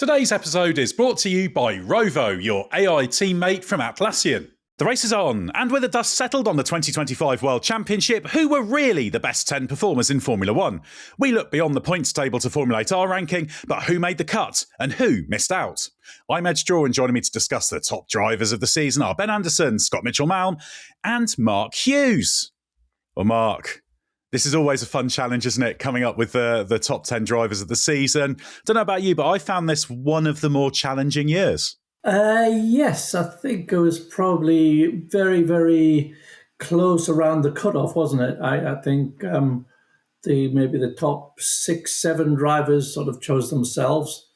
Today's episode is brought to you by Rovo, your AI teammate from Atlassian. The race is on, and with the dust settled on the 2025 World Championship, who were really the best 10 performers in Formula One? We look beyond the points table to formulate our ranking, but who made the cut and who missed out? I'm Edd Straw, and joining me to discuss the top drivers of the season are Ben Anderson, Scott Mitchell-Malm, and Mark Hughes. Well, Mark, this is always a fun challenge, isn't it? Coming up with the top 10 drivers of the season. Don't know about you, but I found this one of the more challenging years. Yes, I think it was probably very, very close around the cutoff, wasn't it? I think maybe the top 6, 7 drivers sort of chose themselves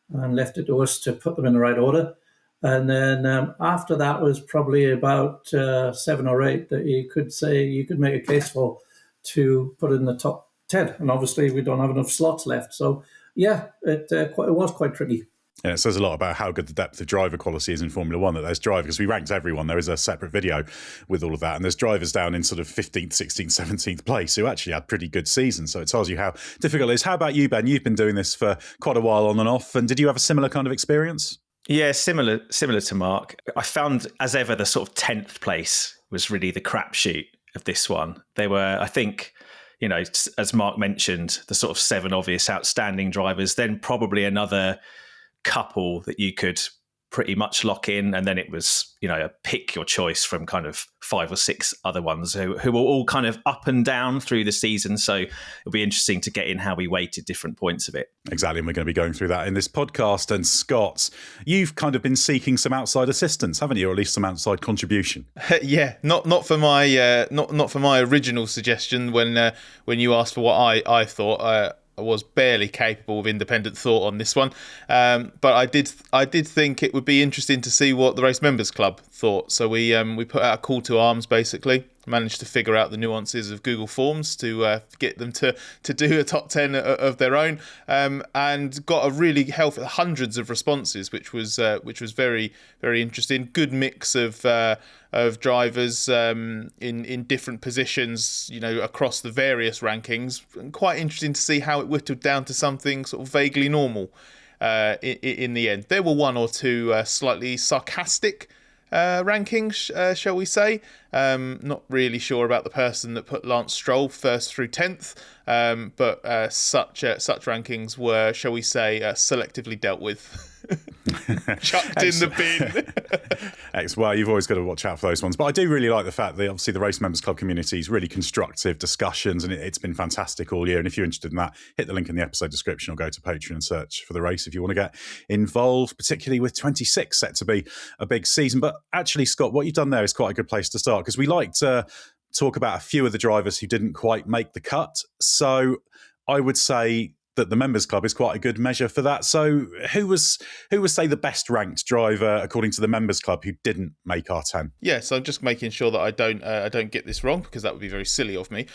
and left it to us to put them in the right order. And then after that was probably about 7 or 8 that you could make a case for to put in the top 10. And obviously we don't have enough slots left. So yeah, it was quite tricky. Yeah, it says a lot about how good the depth of driver quality is in Formula One, that there's drivers, because we ranked everyone. There is a separate video with all of that. And there's drivers down in sort of 15th, 16th, 17th place who actually had pretty good seasons. So it tells you how difficult it is. How about you, Ben? You've been doing this for quite a while on and off. And did you have a similar kind of experience? Yeah, similar to Mark. I found, as ever, the sort of 10th place was really the crapshoot of this one. They were, I think, you know, as Mark mentioned, the sort of 7 obvious outstanding drivers, then probably another couple that you could pretty much lock in, and then it was, you know, pick your choice from kind of 5 or 6 other ones who were all kind of up and down through the season. So it'll be interesting to get in how we weighted different points of it. Exactly, and we're going to be going through that in this podcast. And Scott, you've kind of been seeking some outside assistance, haven't you, or at least some outside contribution? Yeah, not for my original suggestion when you asked for what I thought. I was barely capable of independent thought on this one, but I did think it would be interesting to see what the Race Members Club thought. So we put out a call to arms, basically. Managed to figure out the nuances of Google Forms to get them to do a top 10 of their own, and got a really healthy hundreds of responses, which was very, very interesting. Good mix of drivers in different positions, you know, across the various rankings. And quite interesting to see how it whittled down to something sort of vaguely normal in the end. There were 1 or 2 slightly sarcastic rankings, shall we say. Not really sure about the person that put Lance Stroll 1st through 10th, but such rankings were, shall we say, selectively dealt with. Chucked in the bin. Excellent. Well, you've always got to watch out for those ones. But I do really like the fact that obviously the Race Members Club community is really constructive discussions, and it's been fantastic all year. And if you're interested in that, hit the link in the episode description or go to Patreon and search for the race if you want to get involved, particularly with 26 set to be a big season. But actually, Scott, what you've done there is quite a good place to start, because we like to talk about a few of the drivers who didn't quite make the cut. So I would say that the Members Club is quite a good measure for that. So who was say the best ranked driver according to the Members Club who didn't make our 10? Yeah, so I'm just making sure that I don't get this wrong, because that would be very silly of me.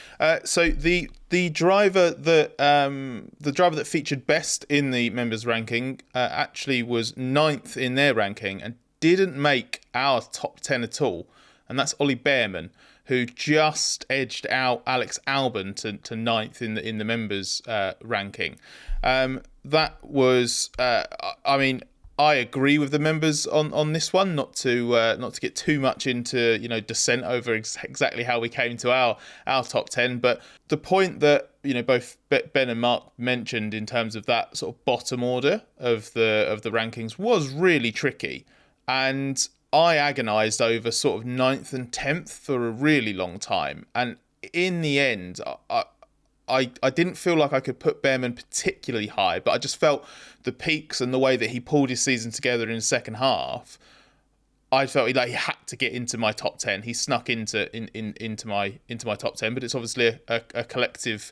So the driver that featured best in the members ranking actually was 9th in their ranking and didn't make our top 10 at all, and that's Ollie Bearman, who just edged out Alex Albon to 9th in the members ranking. That was, I mean, I agree with the members on this one. Not to get too much into, you know, dissent over exactly how we came to our top 10, but the point that, you know, both Ben and Mark mentioned in terms of that sort of bottom order of the rankings was really tricky, and I agonised over sort of 9th and 10th for a really long time. And in the end, I didn't feel like I could put Bearman particularly high, but I just felt the peaks and the way that he pulled his season together in the second half, I felt like he had to get into my top 10. He snuck into my top 10, but it's obviously a collective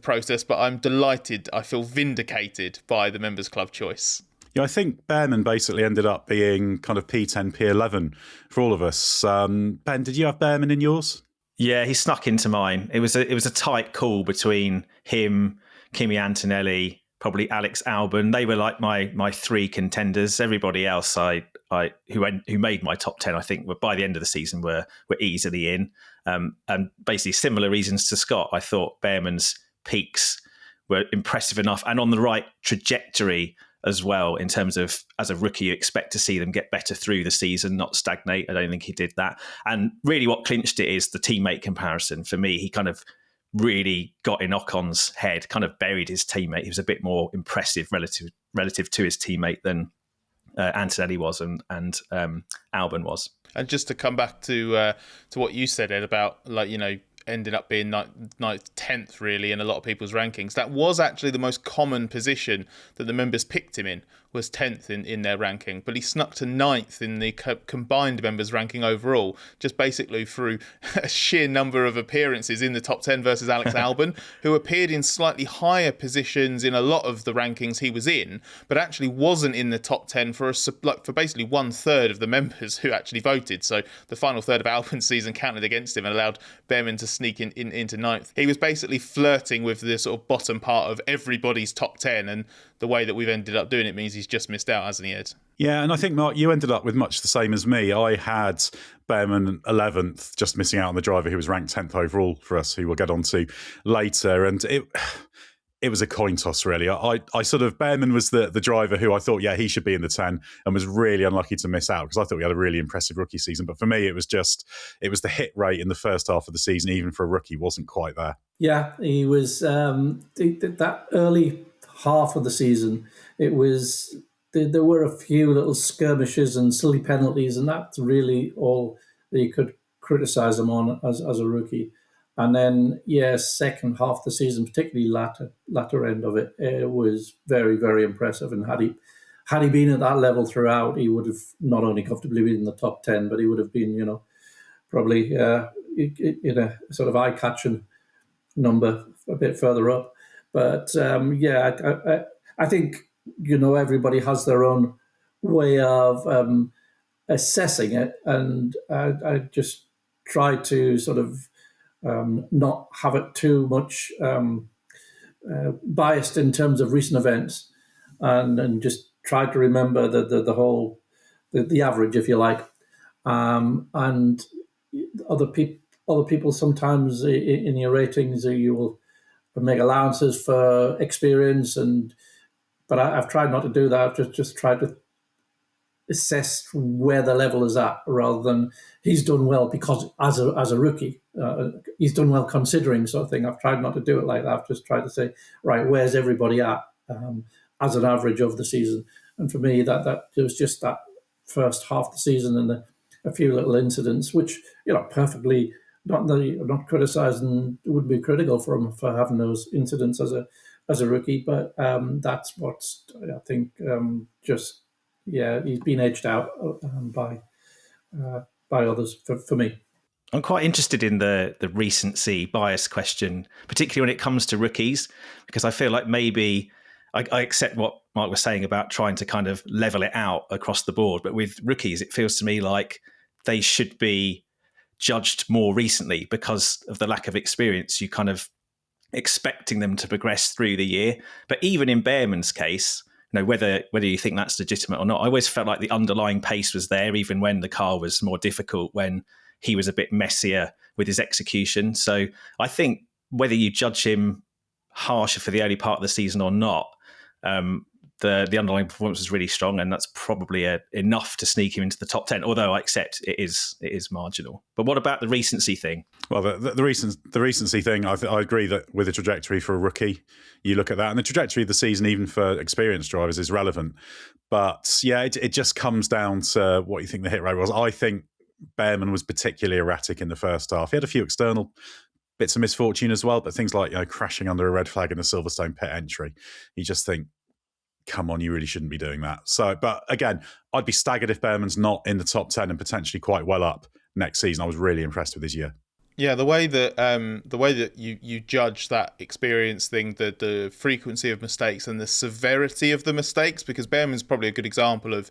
process. But I'm delighted. I feel vindicated by the Members Club choice. Yeah, I think Bearman basically ended up being kind of P10, P11 for all of us. Ben, did you have Bearman in yours? Yeah, he snuck into mine. It was a tight call between him, Kimi Antonelli, probably Alex Albon. They were like my 3 contenders. Everybody else who made my top 10, I think, by the end of the season were easily in. And basically similar reasons to Scott. I thought Bearman's peaks were impressive enough and on the right trajectory as well, in terms of, as a rookie, you expect to see them get better through the season, not stagnate. I don't think he did that. And really what clinched it is the teammate comparison. For me, he kind of really got in Ocon's head, kind of buried his teammate. He was a bit more impressive relative to his teammate than Antonelli was and Albon was. And just to come back to what you said, Ed, about ended up being 10th really in a lot of people's rankings. That was actually the most common position that the members picked him in, was 10th in their ranking. But he snuck to 9th in the combined members ranking overall, just basically through a sheer number of appearances in the top 10 versus Alex Albon, who appeared in slightly higher positions in a lot of the rankings he was in, but actually wasn't in the top 10 for basically 1/3 of the members who actually voted. So the final third of Albon's season counted against him and allowed Behrman to sneak into 9th. He was basically flirting with the sort of bottom part of everybody's top 10, and the way that we've ended up doing it means he's just missed out, hasn't he, Ed? Yeah, and I think, Mark, you ended up with much the same as me. I had Behrman 11th, just missing out on the driver who was ranked 10th overall for us, who we'll get on to later. And it was a coin toss, really. I sort of, Behrman was the driver who I thought, yeah, he should be in the 10, and was really unlucky to miss out, because I thought we had a really impressive rookie season. But for me, it was the hit rate in the first half of the season, even for a rookie, wasn't quite there. Yeah, he was that early half of the season. It was there were a few little skirmishes and silly penalties, and that's really all that you could criticise him on as a rookie. And then, second half of the season, particularly latter end of it, it was very, very impressive. And had he been at that level throughout, he would have not only comfortably been in the top 10, but he would have been, probably in a sort of eye-catching number a bit further up. But I think everybody has their own way of assessing it, and I just try to sort of not have it too much biased in terms of recent events, and just try to remember the whole the average, if you like, and other people sometimes in your ratings you will make allowances for experience, but I've tried not to do that. I've just tried to assess where the level is at, rather than he's done well because as a rookie, he's done well considering sort of thing. I've tried not to do it like that. I've just tried to say, right, where's everybody at as an average of the season? And for me, that it was just that first half of the season and a few little incidents, which perfectly not criticising, wouldn't be critical for him for having those incidents as a rookie, but that's what's I think he's been edged out by others for me. I'm quite interested in the recency bias question, particularly when it comes to rookies, because I feel like maybe I accept what Mark was saying about trying to kind of level it out across the board. But with rookies, it feels to me like they should be judged more recently because of the lack of experience. You kind of expecting them to progress through the year. But even in Behrman's case, whether you think that's legitimate or not, I always felt like the underlying pace was there, even when the car was more difficult, when he was a bit messier with his execution. So I think whether you judge him harsher for the early part of the season or not, the underlying performance was really strong, and that's probably enough to sneak him into the top 10, although I accept it is marginal. But what about the recency thing? Well, the recency thing, I agree that with the trajectory for a rookie, you look at that, and the trajectory of the season, even for experienced drivers, is relevant. But yeah, it just comes down to what you think the hit rate was. I think Behrman was particularly erratic in the first half. He had a few external bits of misfortune as well, but things like crashing under a red flag in the Silverstone pit entry, you just think, come on, you really shouldn't be doing that. So, but again, I'd be staggered if Behrman's not in the top 10 and potentially quite well up next season. I was really impressed with his year. Yeah, the way that you judge that experience thing, the frequency of mistakes and the severity of the mistakes, because Behrman's probably a good example of,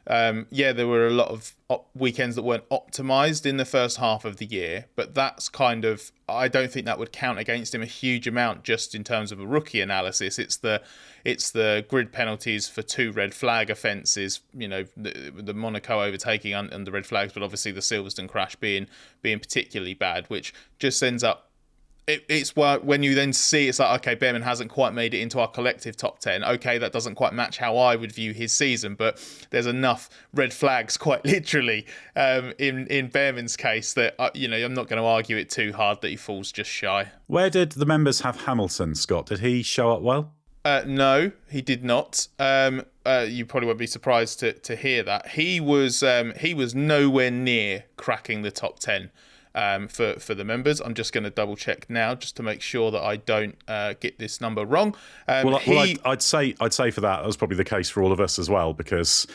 there were a lot of weekends that weren't optimised in the first half of the year, but that's kind of, I don't think that would count against him a huge amount just in terms of a rookie analysis. It's the grid penalties for 2 red flag offences, the Monaco overtaking under red flags, but obviously the Silverstone crash being particularly bad, which just ends up it's when you then see it's like, okay, Bearman hasn't quite made it into our collective top 10. Okay, that doesn't quite match how I would view his season, but there's enough red flags, quite literally, in Bearman's case that I'm not going to argue it too hard that he falls just shy. Where did the members have Hamilton, Scott? Did he show up well? No, he did not. You probably won't be surprised to hear that he was nowhere near cracking the top 10. For the members. I'm just going to double check now just to make sure that I don't get this number wrong. I'd say for that was probably the case for all of us as well, because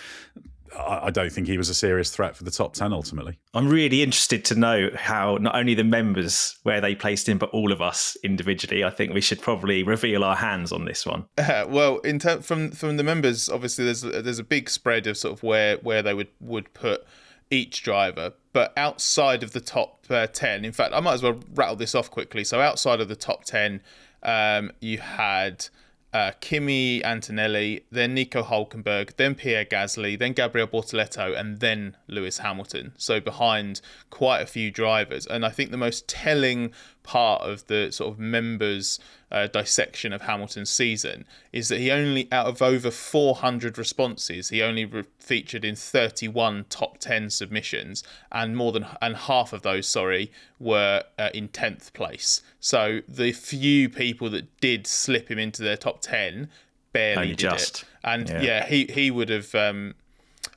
I don't think he was a serious threat for the top 10 ultimately. I'm really interested to know how not only the members where they placed him, but all of us individually. I think we should probably reveal our hands on this one. Well, in from the members, obviously there's a big spread of sort of where they would put each driver, but outside of the top 10, in fact, I might as well rattle this off quickly. So outside of the top 10, you had Kimi Antonelli, then Nico Hülkenberg, then Pierre Gasly, then Gabriel Bortoleto, and then Lewis Hamilton. So behind quite a few drivers. And I think the most telling part of the sort of members' dissection of Hamilton's season is that he only, out of over 400 responses, he only featured in 31 top 10 submissions, and half of those, were in 10th place. So the few people that did slip him into their top 10 barely did it. And he would have.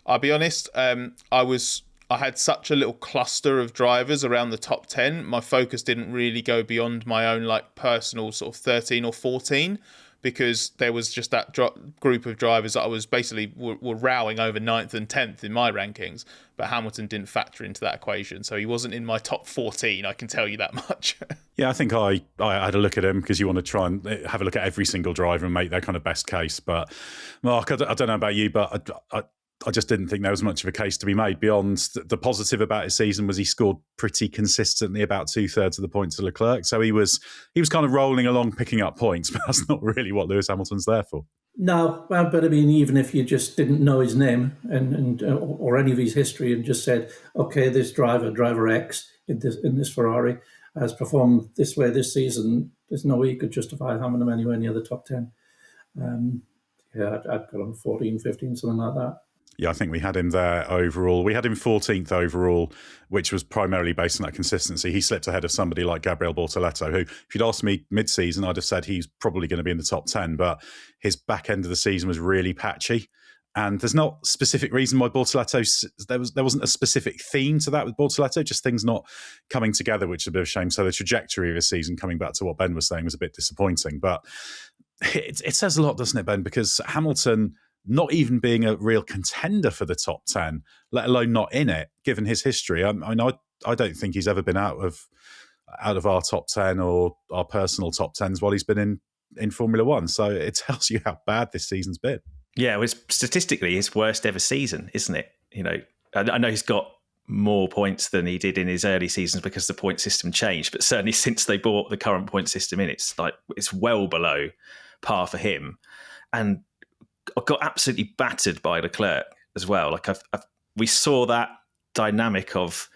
I'll be honest. I had such a little cluster of drivers around the top 10. My focus didn't really go beyond my own personal sort of 13 or 14, because there was just that group of drivers that I was basically were rowing over 9th and 10th in my rankings. But Hamilton didn't factor into that equation. So he wasn't in my top 14, I can tell you that much. Yeah, I think I had a look at him, because you want to try and have a look at every single driver and make their kind of best case. But Mark, I don't know about you, but I just didn't think there was much of a case to be made. Beyond the positive about his season was he scored pretty consistently about 2/3 of the points of Leclerc. So he was kind of rolling along, picking up points, but that's not really what Lewis Hamilton's there for. No, but I mean, even if you just didn't know his name or any of his history and just said, okay, this driver X in this Ferrari has performed this way this season, there's no way you could justify having him anywhere near the top 10. I'd got him 14, 15, something like that. Yeah, I think we had him there overall. We had him 14th overall, which was primarily based on that consistency. He slipped ahead of somebody like Gabriel Bortoleto, who, if you'd asked me mid-season, I'd have said he's probably going to be in the top 10, but his back end of the season was really patchy. And there's not a specific reason why Bortoleto, there wasn't a specific theme to that with Bortoleto, just things not coming together, which is a bit of a shame. So the trajectory of his season, coming back to what Ben was saying, was a bit disappointing. But it says a lot, doesn't it, Ben? Because Hamilton, not even being a real contender for the top 10, let alone not in it, given his history. I don't think he's ever been out of our top 10 or our personal top 10s while he's been in Formula One. So it tells you how bad this season's been. Yeah, it was statistically his worst ever season, isn't it? I know he's got more points than he did in his early seasons because the point system changed, but certainly since they brought the current point system in, it's well below par for him. And I got absolutely battered by Leclerc as well. We saw that dynamic of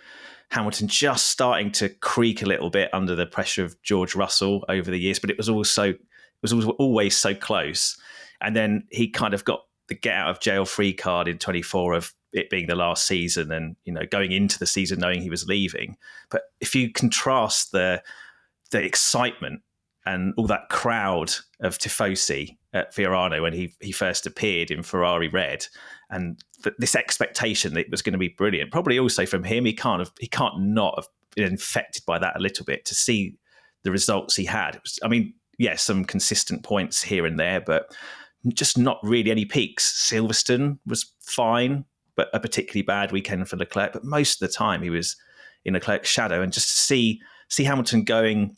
Hamilton just starting to creak a little bit under the pressure of George Russell over the years, but it was always so close. And then he kind of got the get out of jail free card in 24 of it being the last season, and going into the season knowing he was leaving. But if you contrast the excitement and all that crowd of tifosi at Fiorano when he first appeared in Ferrari red, and this expectation that it was going to be brilliant, probably also from him, he can't not have been infected by that a little bit to see the results he had. Some consistent points here and there, but just not really any peaks. Silverstone was fine, but a particularly bad weekend for Leclerc. But most of the time he was in Leclerc's shadow, and just to see Hamilton going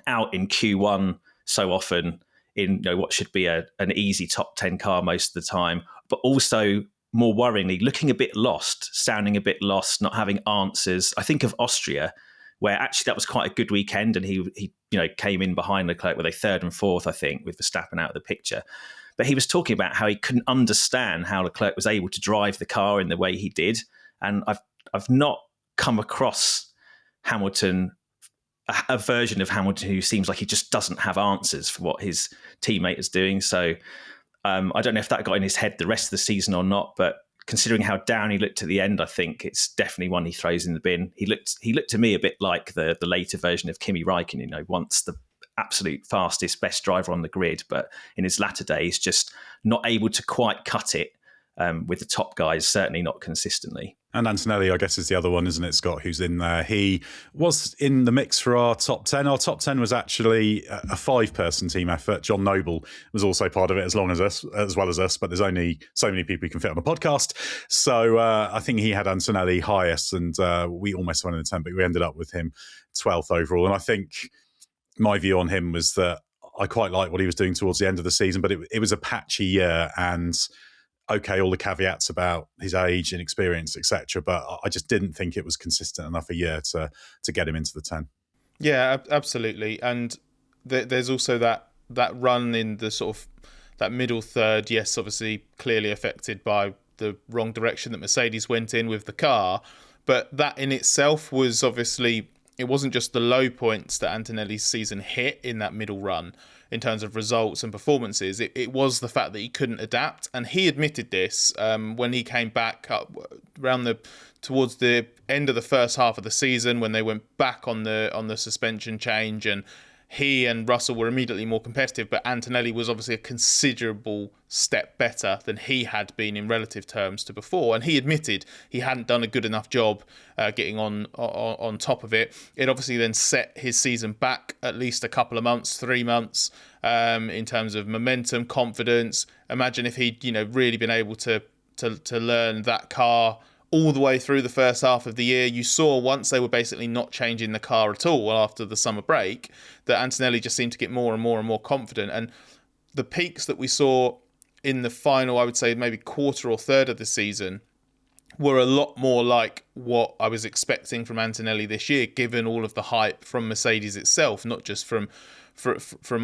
out in Q1 so often in what should be an easy top 10 car most of the time, but also more worryingly looking a bit lost, sounding a bit lost, not having answers. I think of Austria, where actually that was quite a good weekend, and he came in behind Leclerc with a third and fourth, I think, with Verstappen out of the picture. But he was talking about how he couldn't understand how Leclerc was able to drive the car in the way he did, and I've not come across Hamilton a version of Hamilton who seems like he just doesn't have answers for what his teammate is doing. So I don't know if that got in his head the rest of the season or not, but considering how down he looked at the end, I think it's definitely one he throws in the bin. He looked to me a bit like the later version of Kimi Räikkönen, once the absolute fastest, best driver on the grid, but in his latter days, just not able to quite cut it with the top guys, certainly not consistently. And Antonelli, I guess, is the other one, isn't it, Scott, who's in there? He was in the mix for our top 10. Our top 10 was actually a 5-person team effort. John Noble was also part of it as well as us, but there's only so many people you can fit on a podcast. So I think he had Antonelli highest, and we almost won in the 10, but we ended up with him 12th overall. And I think my view on him was that I quite liked what he was doing towards the end of the season, but it was a patchy year, and okay, all the caveats about his age and experience, etc. But I just didn't think it was consistent enough a year to get him into the 10. Yeah, absolutely. And there's also that run in the sort of that middle third. Yes, obviously, clearly affected by the wrong direction that Mercedes went in with the car. But that in itself was obviously, it wasn't just the low points that Antonelli's season hit in that middle run in terms of results and performances. It was the fact that he couldn't adapt, and he admitted this when he came back up around towards the end of the first half of the season, when they went back on the suspension change, and he and Russell were immediately more competitive, but Antonelli was obviously a considerable step better than he had been in relative terms to before. And he admitted he hadn't done a good enough job getting on top of it. It obviously then set his season back at least a couple of months, 3 months, in terms of momentum, confidence. Imagine if he'd really been able to learn that car all the way through the first half of the year. You saw once they were basically not changing the car at all after the summer break, that Antonelli just seemed to get more and more and more confident. And the peaks that we saw in the final, I would say maybe quarter or third of the season, were a lot more like what I was expecting from Antonelli this year, given all of the hype from Mercedes itself, not just from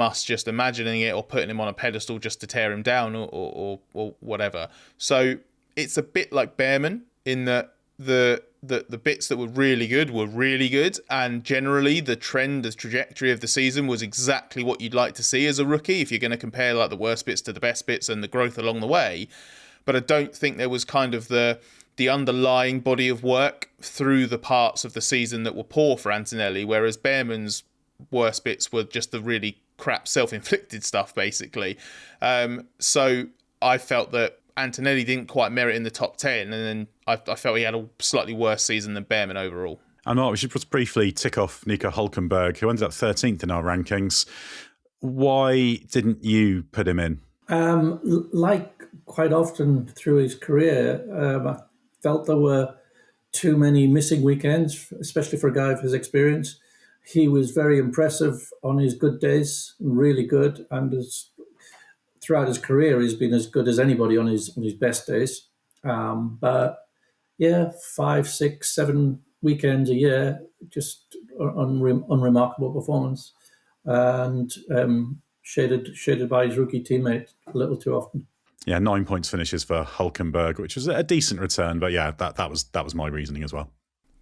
us just imagining it or putting him on a pedestal just to tear him down or whatever. So it's a bit like Behrman, in that the bits that were really good, and generally the trajectory of the season was exactly what you'd like to see as a rookie, if you're going to compare like the worst bits to the best bits and the growth along the way. But I don't think there was kind of the underlying body of work through the parts of the season that were poor for Antonelli, whereas Behrman's worst bits were just the really crap self-inflicted stuff, basically. So I felt that Antonelli didn't quite merit in the top 10, and then I felt he had a slightly worse season than Behrman overall. And Mark, we should just briefly tick off Nico Hülkenberg, who ended up 13th in our rankings. Why didn't you put him in? Like quite often through his career, I felt there were too many missing weekends, especially for a guy of his experience. He was very impressive on his good days, really good, and throughout his career, he's been as good as anybody on his best days. But yeah, 5, 6, 7 weekends a year, just unremarkable performance, and shaded by his rookie teammate a little too often. Yeah, 9 points finishes for Hülkenberg, which was a decent return. But yeah, that was my reasoning as well.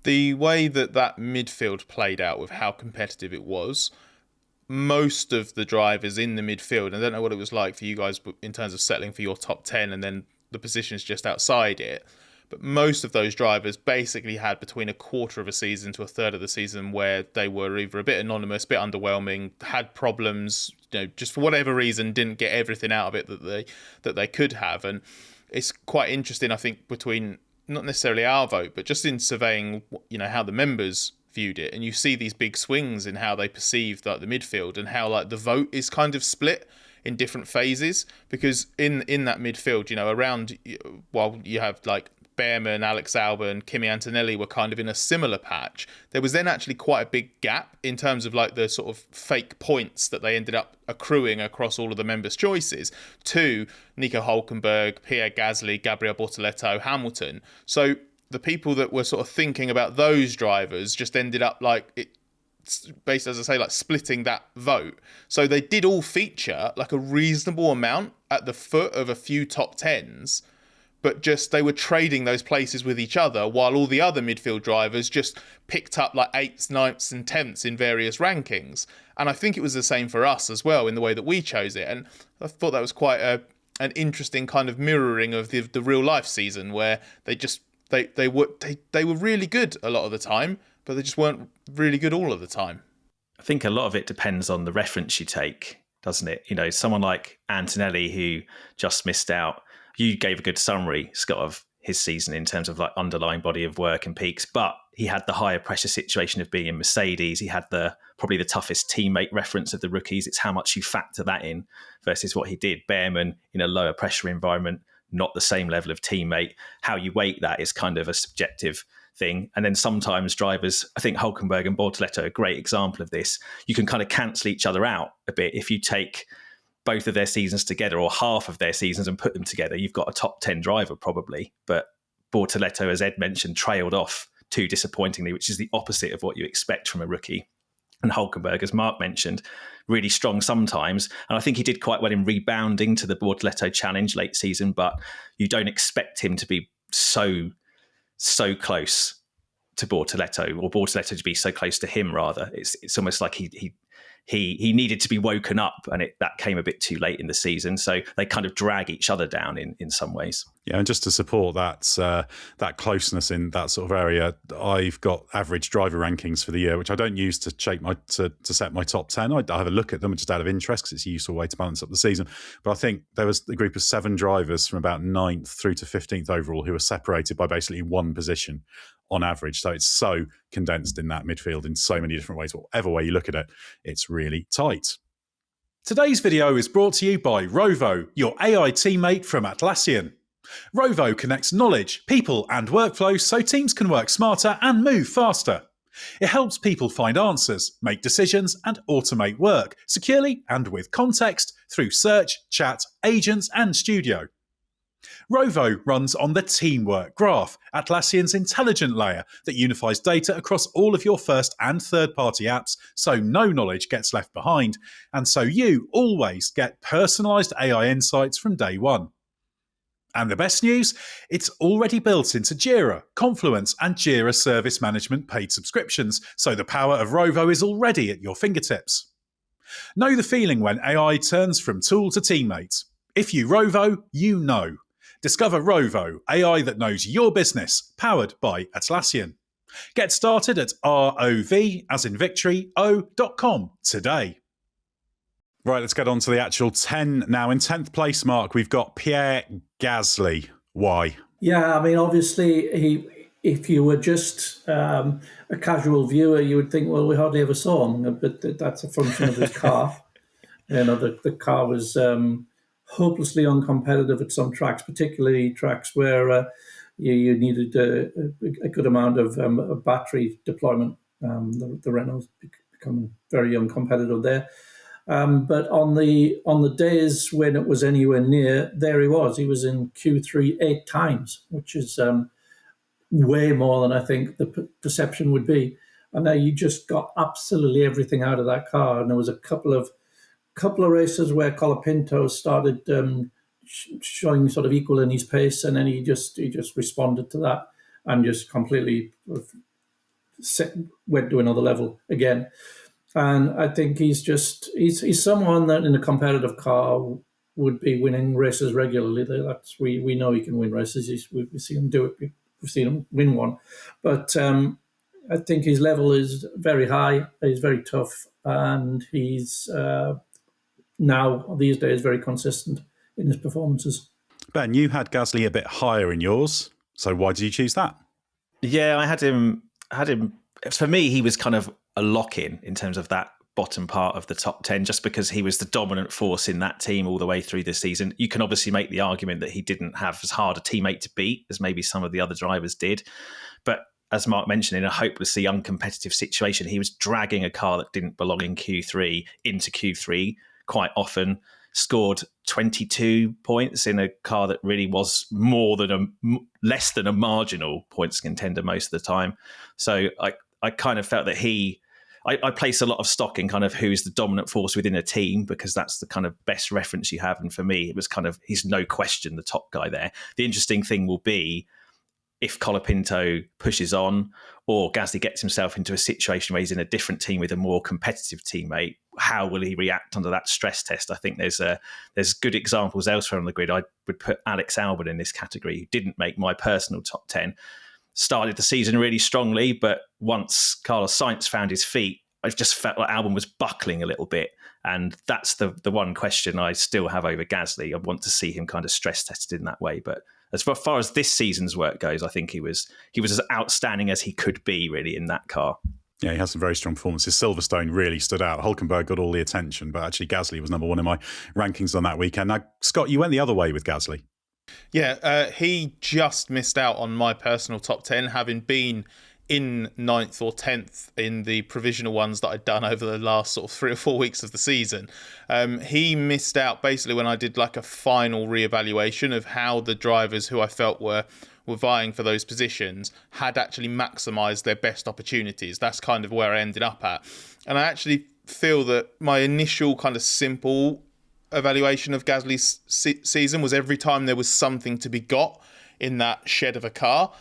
The way that midfield played out with how competitive it was, most of the drivers in the midfield, I don't know what it was like for you guys in terms of settling for your top 10 and then the positions just outside it, but most of those drivers basically had between a quarter of a season to a third of the season where they were either a bit anonymous, a bit underwhelming, had problems, just for whatever reason didn't get everything out of it that they could have. And it's quite interesting, I think, between not necessarily our vote, but just in surveying, how the members viewed it, and you see these big swings in how they perceived like the midfield, and how like the vote is kind of split in different phases, because in that midfield, around, while you have like Behrman, Alex Albon, Kimi Antonelli were kind of in a similar patch, there was then actually quite a big gap in terms of like the sort of fake points that they ended up accruing across all of the members' choices to Nico Hülkenberg, Pierre Gasly, Gabriel Bortoleto, Hamilton. So the people that were sort of thinking about those drivers just ended up based, as I say, like splitting that vote. So they did all feature like a reasonable amount at the foot of a few top 10s, but just they were trading those places with each other, while all the other midfield drivers just picked up like 8th, 9th and 10th in various rankings. And I think it was the same for us as well in the way that we chose it. And I thought that was quite an interesting kind of mirroring of the real life season, where they were really good a lot of the time, but they just weren't really good all of the time. I think a lot of it depends on the reference you take, doesn't it? You know, someone like Antonelli, who just missed out. You gave a good summary, Scott, of his season in terms of like underlying body of work and peaks, but he had the higher pressure situation of being in Mercedes. He had probably the toughest teammate reference of the rookies. It's how much you factor that in versus what he did. Bearman in a lower pressure environment, not the same level of teammate. How you weight that is kind of a subjective thing. And then sometimes drivers, I think Hülkenberg and Bortoleto are a great example of this. You can kind of cancel each other out a bit. If you take both of their seasons together or half of their seasons and put them together, you've got a top 10 driver probably. But Bortoleto, as Ed mentioned, trailed off too disappointingly, which is the opposite of what you expect from a rookie. And Hülkenberg, as Mark mentioned, really strong sometimes. And I think he did quite well in rebounding to the Bortoleto challenge late season, but you don't expect him to be so close to Bortoleto, or Bortoleto to be so close to him, rather. It's almost like he needed to be woken up, and that came a bit too late in the season. So they kind of drag each other down in some ways. Yeah, and just to support that closeness in that sort of area, I've got average driver rankings for the year, which I don't use to set my top 10. I have a look at them just out of interest because it's a useful way to balance up the season. But I think there was a group of 7 drivers from about 9th through to 15th overall who were separated by basically one position on average. So it's so condensed in that midfield in so many different ways. Whatever way you look at it, it's really tight. Today's video is brought to you by Rovo, your AI teammate from Atlassian. Rovo connects knowledge, people and workflows so teams can work smarter and move faster. It helps people find answers, make decisions and automate work securely and with context through search, chat, agents and studio. Rovo runs on the Teamwork Graph, Atlassian's intelligent layer that unifies data across all of your first and third-party apps so no knowledge gets left behind, and so you always get personalised AI insights from day one. And the best news? It's already built into Jira, Confluence and Jira Service Management paid subscriptions, so the power of Rovo is already at your fingertips. Know the feeling when AI turns from tool to teammate. If you Rovo, you know. Discover Rovo, AI that knows your business, powered by Atlassian. Get started at ROV, as in victory, o.com today. Right, let's get on to the actual 10 now. In 10th place, Mark, we've got Pierre Gasly. Why? Yeah, I mean, obviously, if you were just a casual viewer, you would think, well, we hardly ever saw him, but that's a function of his car. The car was hopelessly uncompetitive at some tracks, particularly tracks where you needed a good amount of battery deployment. The Renault's become very uncompetitive there. But on the days when it was anywhere near, there he was. He was in Q3 8 times, which is way more than I think the perception would be. And now you just got absolutely everything out of that car. And there was a couple of races where Colapinto started showing sort of equal in his pace, and then he just responded to that and just completely went to another level again. And I think he's someone that in a competitive car would be winning races regularly. We know he can win races. We've seen him do it. We've seen him win one. But I think his level is very high. He's very tough, and he's now these days very consistent in his performances. Ben, you had Gasly a bit higher in yours, so why did you choose that? Yeah, I had him. For me, he was kind of a lock-in terms of that bottom part of the top 10, just because he was the dominant force in that team all the way through the season. You can obviously make the argument that he didn't have as hard a teammate to beat as maybe some of the other drivers did. But as Mark mentioned, in a hopelessly uncompetitive situation, he was dragging a car that didn't belong in Q3 into Q3 quite often, scored 22 points in a car that really was less than a marginal points contender most of the time. So I kind of felt that I place a lot of stock in kind of who's the dominant force within a team, because that's the kind of best reference you have. And for me, it was kind of, he's no question the top guy there. The interesting thing will be if Colapinto pushes on, or Gasly gets himself into a situation where he's in a different team with a more competitive teammate. How will he react under that stress test? I think there's good examples elsewhere on the grid. I would put Alex Albon in this category, who didn't make my personal top 10. Started the season really strongly, but once Carlos Sainz found his feet, I just felt like Albon was buckling a little bit. And that's the one question I still have over Gasly. I want to see him kind of stress tested in that way. But as far as this season's work goes, I think he was as outstanding as he could be, really, in that car. Yeah, he has some very strong performances. Silverstone really stood out. Hulkenberg got all the attention, but actually Gasly was number one in my rankings on that weekend. Now, Scott, you went the other way with Gasly. Yeah, he just missed out on my personal top 10, having been in 9th or 10th in the provisional ones that I'd done over the last sort of 3 or 4 weeks of the season. He missed out basically when I did like a final reevaluation of how the drivers who I felt were vying for those positions had actually maximised their best opportunities. That's kind of where I ended up at. And I actually feel that my initial kind of simple evaluation of Gasly's season was every time there was something to be got in that shed of a car,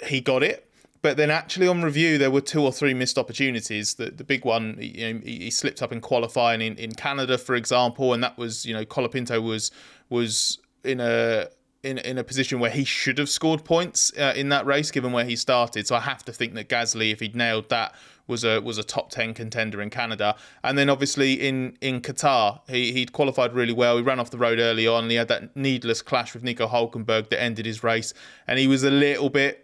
he got it. But then actually on review, there were 2 or 3 missed opportunities. The big one, he slipped up in qualifying in Canada, for example, and that was, Colapinto was in a position where he should have scored points in that race, given where he started. So I have to think that Gasly, if he'd nailed that, was a top 10 contender in Canada. And then obviously in Qatar, he'd qualified really well. He ran off the road early on. He had that needless clash with Nico Hulkenberg that ended his race, and he was a little bit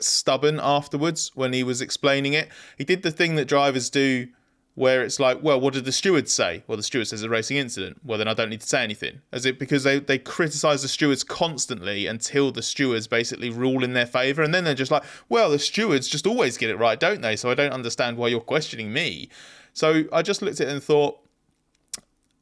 stubborn afterwards when he was explaining it. He did the thing that drivers do where it's like, well, what did the stewards say? Well, the steward says a racing incident. Well, then I don't need to say anything. Because they criticise the stewards constantly until the stewards basically rule in their favour. And then they're just like, well, the stewards just always get it right, don't they? So I don't understand why you're questioning me. So I just looked at it and thought,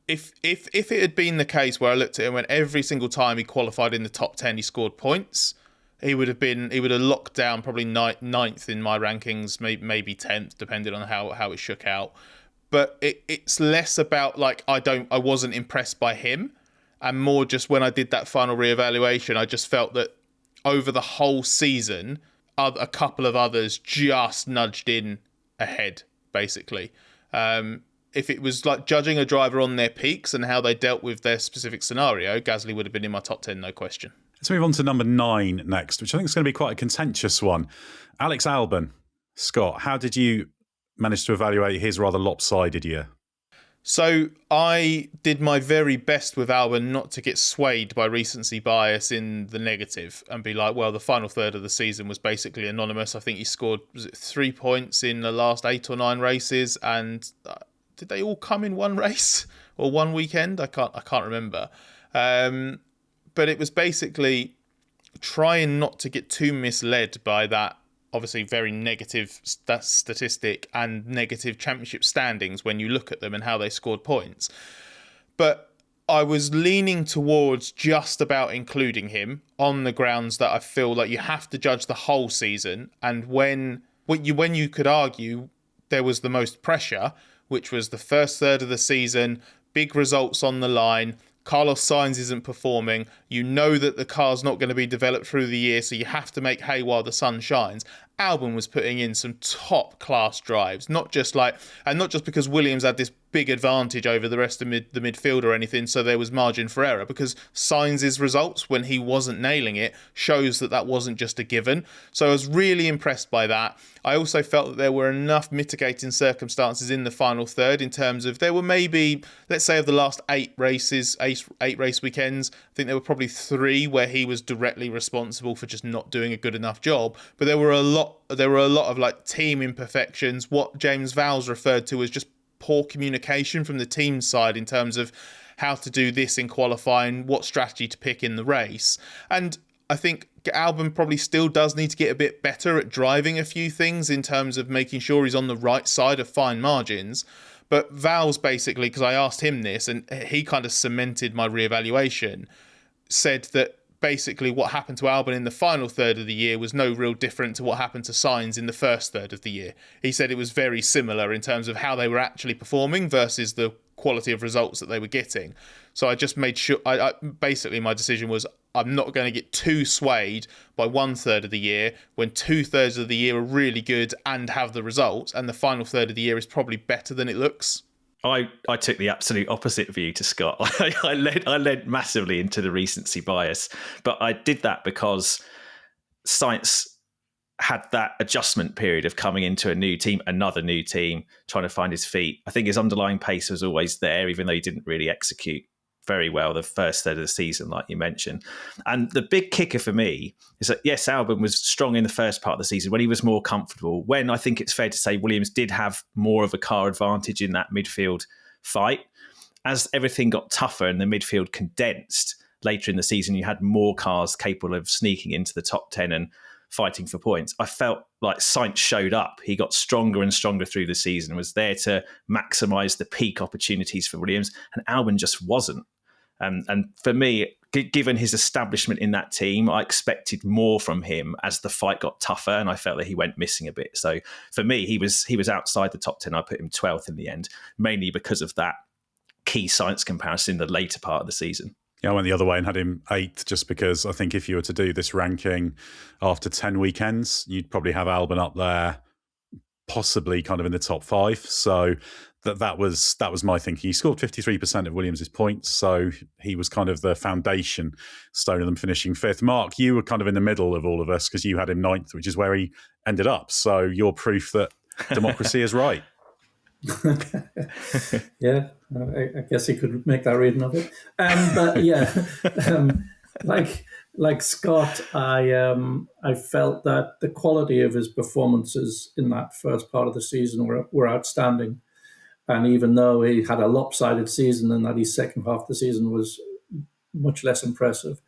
if it had been the case where I looked at it and went every single time he qualified in the top 10, he scored points, he would have locked down probably 9th in my rankings, maybe 10th, depending on how it shook out. But it's less about like I wasn't impressed by him, and more just when I did that final reevaluation, I just felt that over the whole season, a couple of others just nudged in ahead, basically. If it was like judging a driver on their peaks and how they dealt with their specific scenario, Gasly would have been in my top 10, no question. Let's move on to number 9 next, which I think is going to be quite a contentious one. Alex Albon. Scott, how did you manage to evaluate his rather lopsided year? So I did my very best with Albon not to get swayed by recency bias in the negative and be like, well, the final third of the season was basically anonymous. I think he scored 3 points in the last 8 or 9 races, and did they all come in one race or one weekend? I can't remember. But it was basically trying not to get too misled by that obviously very negative statistic and negative championship standings when you look at them and how they scored points. But I was leaning towards just about including him on the grounds that I feel like you have to judge the whole season. And when you could argue there was the most pressure, which was the first third of the season, big results on the line, Carlos Sainz isn't performing, you know that the car's not going to be developed through the year, so you have to make hay while the sun shines. Albon was putting in some top class drives, not just because Williams had this big advantage over the rest of the midfield or anything, so there was margin for error, because Sainz's results when he wasn't nailing it shows that wasn't just a given. So I was really impressed by that. I also felt that there were enough mitigating circumstances in the final third in terms of there were maybe, let's say of the last 8 race weekends, I think there were probably 3 where he was directly responsible for just not doing a good enough job. But there were a lot of like team imperfections, what James Vowles referred to as just poor communication from the team side in terms of how to do this in qualifying, what strategy to pick in the race. And I think Albon probably still does need to get a bit better at driving a few things in terms of making sure he's on the right side of fine margins. But Vowles basically, because I asked him this and he kind of cemented my reevaluation, said that basically what happened to Albon in the final third of the year was no real different to what happened to Sainz in the first third of the year. He said it was very similar in terms of how they were actually performing versus the quality of results that they were getting. So I just made sure, basically my decision was I'm not going to get too swayed by 1/3 of the year when 2/3 of the year are really good and have the results, and the final third of the year is probably better than it looks. I took the absolute opposite view to Scott. I led massively into the recency bias, but I did that because Sainz had that adjustment period of coming into a new team, another new team, trying to find his feet. I think his underlying pace was always there, even though he didn't really execute very well the first third of the season, like you mentioned. And the big kicker for me is that, yes, Albon was strong in the first part of the season when he was more comfortable, when I think it's fair to say Williams did have more of a car advantage in that midfield fight. As everything got tougher and the midfield condensed later in the season, you had more cars capable of sneaking into the top 10 and fighting for points. I felt like Sainz showed up. He got stronger and stronger through the season, was there to maximise the peak opportunities for Williams, and Albon just wasn't. And for me, given his establishment in that team, I expected more from him as the fight got tougher, and I felt that he went missing a bit. So for me, he was outside the top 10. I put him 12th in the end, mainly because of that key Sainz comparison in the later part of the season. Yeah, I went the other way and had him 8th, just because I think if you were to do this ranking after 10 weekends, you'd probably have Albon up there, possibly kind of in the top 5. So that was my thinking. He scored 53% of Williams' points, so he was kind of the foundation stone of them finishing 5th. Mark, you were kind of in the middle of all of us because you had him 9th, which is where he ended up. So you're proof that democracy is right. Yeah, I guess he could make that reading of it. But yeah, like Scott, I felt that the quality of his performances in that first part of the season were outstanding. And even though he had a lopsided season and that his second half of the season was much less impressive,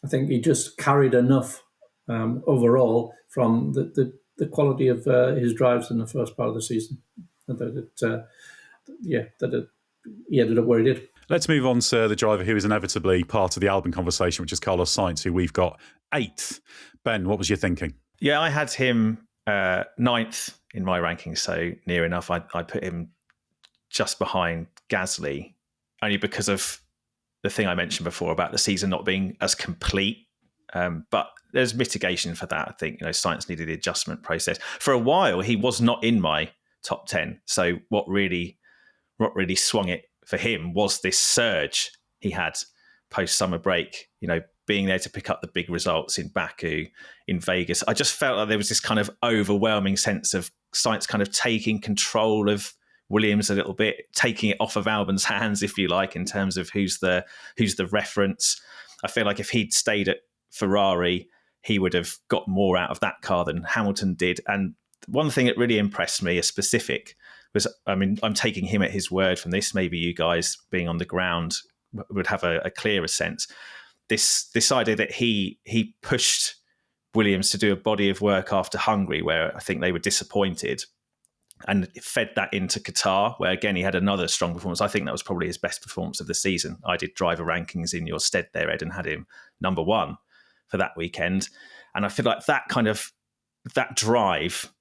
I think he just carried enough overall from the quality of his drives in the first part of the season that he ended up where he did. Let's move on to the driver who is inevitably part of the Albon conversation, which is Carlos Sainz, who we've got 8th. Ben, what was your thinking? Yeah, I had him 9th in my rankings, so near enough. I put him just behind Gasly, only because of the thing I mentioned before about the season not being as complete. But there's mitigation for that. I think, Sainz needed the adjustment process. For a while, he was not in my top 10. So what really swung it for him was this surge he had post summer break, being there to pick up the big results in Baku, in Vegas. I just felt like there was this kind of overwhelming sense of Sainz kind of taking control of Williams a little bit, taking it off of Albon's hands, if you like, in terms of who's the reference. I feel like if he'd stayed at Ferrari, he would have got more out of that car than Hamilton did. And one thing that really impressed me, a specific, was, I'm taking him at his word from this. Maybe you guys, being on the ground, would have a clearer sense. This idea that he pushed Williams to do a body of work after Hungary, where I think they were disappointed, and fed that into Qatar, where again he had another strong performance. I think that was probably his best performance of the season. I did driver rankings in your stead there, Ed, and had him number 1 for that weekend. And I feel like that drive,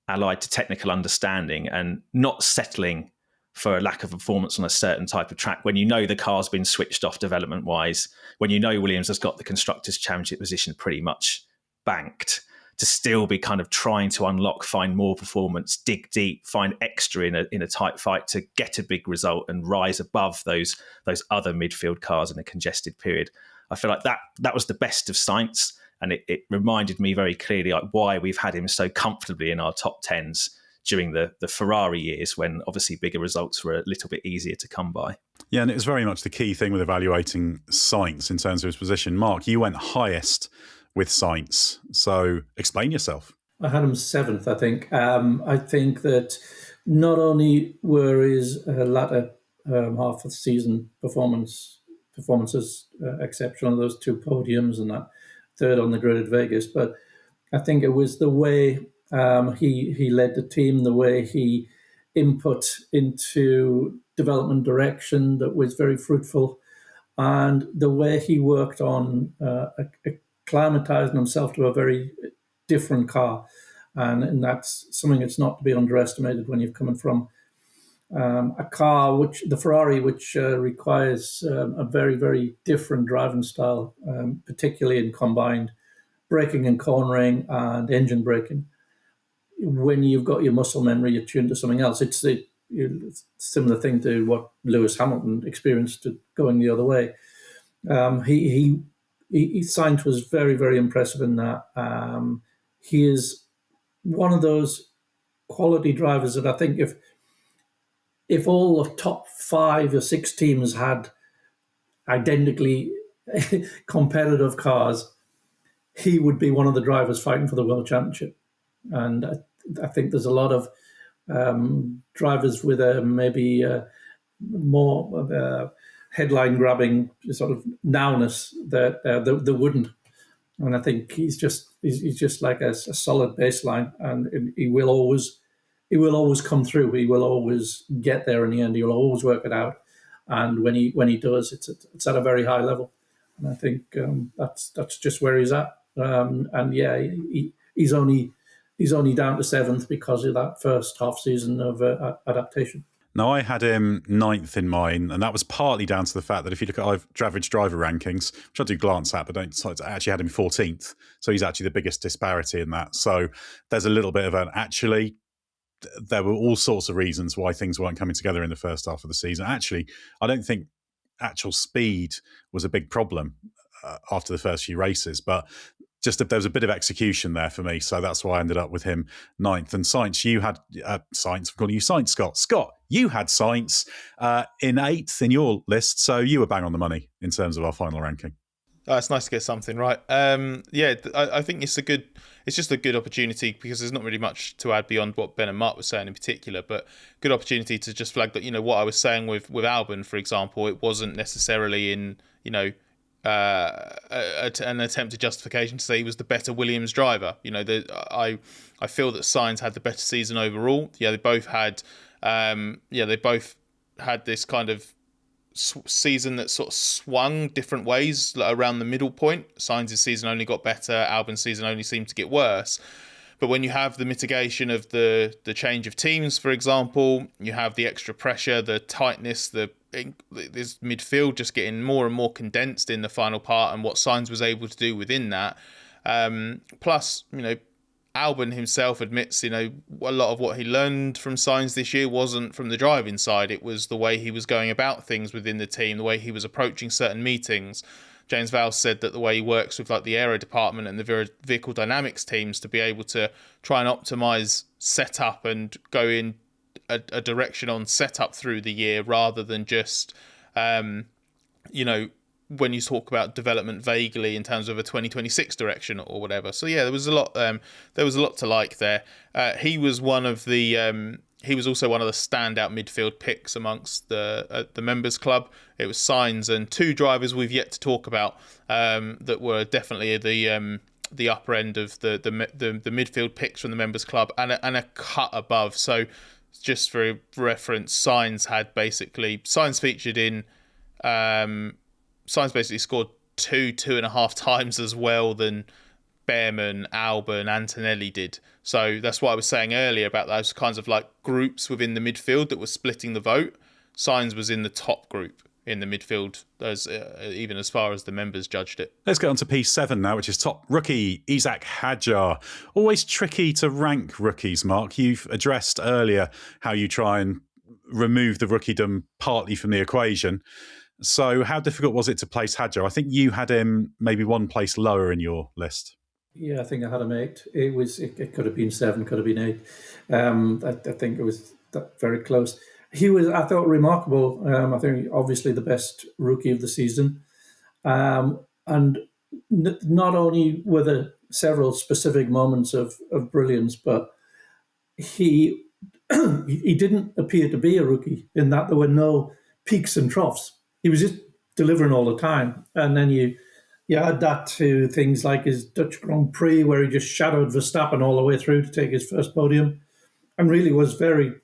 allied to technical understanding and not settling for a lack of performance on a certain type of track, when the car's been switched off development-wise, when Williams has got the Constructors' Championship position pretty much banked, to still be kind of trying to unlock, find more performance, dig deep, find extra in a tight fight to get a big result and rise above those other midfield cars in a congested period. I feel like that was the best of Sainz, and it reminded me very clearly why we've had him so comfortably in our top 10s during the Ferrari years, when obviously bigger results were a little bit easier to come by. Yeah, and it was very much the key thing with evaluating Sainz in terms of his position. Mark, you went highest with Sainz, so explain yourself. I had him 7th, I think. I think that not only were his latter half of the season performances exceptional, those 2 podiums and that 3rd on the grid at Vegas, but I think it was the way he led the team, the way he input into development direction that was very fruitful. and the way he worked on acclimatizing himself to a very different car. And that's something that's not to be underestimated when you're coming from a car, the Ferrari, which requires a very, very different driving style, particularly in combined braking and cornering and engine braking. When you've got your muscle memory, you're tuned to something else. It's a similar thing to what Lewis Hamilton experienced going the other way. Sainz was very, very impressive in that. He is one of those quality drivers that I think if all the top 5 or 6 teams had identically competitive cars, he would be one of the drivers fighting for the world championship. And I think there's a lot of drivers with maybe more headline grabbing sort of nowness that wouldn't. And I think he's just like a solid baseline, and he will always come through. He will always get there in the end. He'll always work it out, and when he does, it's at a very high level. And I think that's just where he's at. And yeah, he's only down to 7th because of that first half season of adaptation. Now, I had him 9th in mine, and that was partly down to the fact that if you look at average driver rankings, which I do glance at, but I actually had him 14th. So he's actually the biggest disparity in that. So there's a little bit of there were all sorts of reasons why things weren't coming together in the first half of the season. Actually, I don't think actual speed was a big problem after the first few races, but there was a bit of execution there for me, so that's why I ended up with him 9th. And Sainz, you had Sainz. I'm calling you Sainz, Scott. Scott, you had Sainz in 8th in your list, so you were bang on the money in terms of our final ranking. It's nice to get something right. I think it's just a good opportunity because there's not really much to add beyond what Ben and Mark were saying in particular, but good opportunity to just flag that, what I was saying with Albon, for example, it wasn't necessarily in, an attempted justification to say he was the better Williams driver. I feel that Sainz had the better season overall. Yeah, they both had this kind of season that sort of swung different ways around the middle point. Sainz's season only got better. Albon's season only seemed to get worse. But when you have the mitigation of the change of teams, for example, you have the extra pressure, the tightness, this midfield just getting more and more condensed in the final part, and what Sainz was able to do within that. Plus, Albon himself admits, a lot of what he learned from Sainz this year wasn't from the driving side. It was the way he was going about things within the team, the way he was approaching certain meetings. James Vowles said that the way he works with the aero department and the vehicle dynamics teams to be able to try and optimize setup and go in a direction on setup through the year rather than just, when you talk about development vaguely in terms of a 2026 direction or whatever. So yeah, there was a lot to like there. He was he was also one of the standout midfield picks amongst the members club. It was Sainz and 2 drivers we've yet to talk about that were definitely at the upper end of the midfield picks from the members club and a cut above. So just for reference, Sainz featured in Sainz basically scored 2.5 times as well than Behrman, Albon, Antonelli did. So that's what I was saying earlier about those kinds of groups within the midfield that were splitting the vote. Sainz was in the top group in the midfield, even as far as the members judged it. Let's get on to P7 now, which is top rookie, Isaac Hadjar. Always tricky to rank rookies, Mark. You've addressed earlier how you try and remove the rookiedom partly from the equation. So how difficult was it to place Hadjar? I think you had him maybe one place lower in your list. Yeah, I think I had him 8. It could have been 7, could have been 8. I think it was very close. He was, I thought, remarkable. I think obviously the best rookie of the season. And not only were there several specific moments of brilliance, but he didn't appear to be a rookie in that there were no peaks and troughs. He was just delivering all the time. And then you add that to things like his Dutch Grand Prix, where he just shadowed Verstappen all the way through to take his first podium, and really was very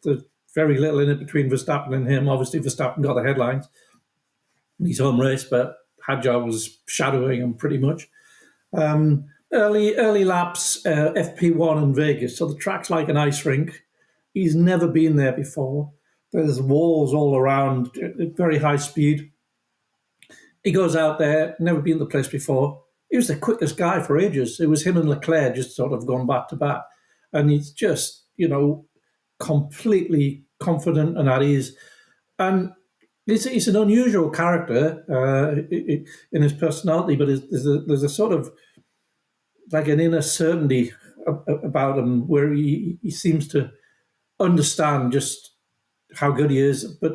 little in it between Verstappen and him. Obviously, Verstappen got the headlines. in his home race, but Hadjar was shadowing him pretty much. Early laps, FP1 in Vegas, so the track's like an ice rink. He's never been there before. There's walls all around at very high speed. He goes out there, never been to the place before. He was the quickest guy for ages. It was him and Leclerc just sort of gone back to back. And he's just, completely confident and at ease. And he's an unusual character in his personality, but there's a sort of like an inner certainty about him where he seems to understand just how good he is, but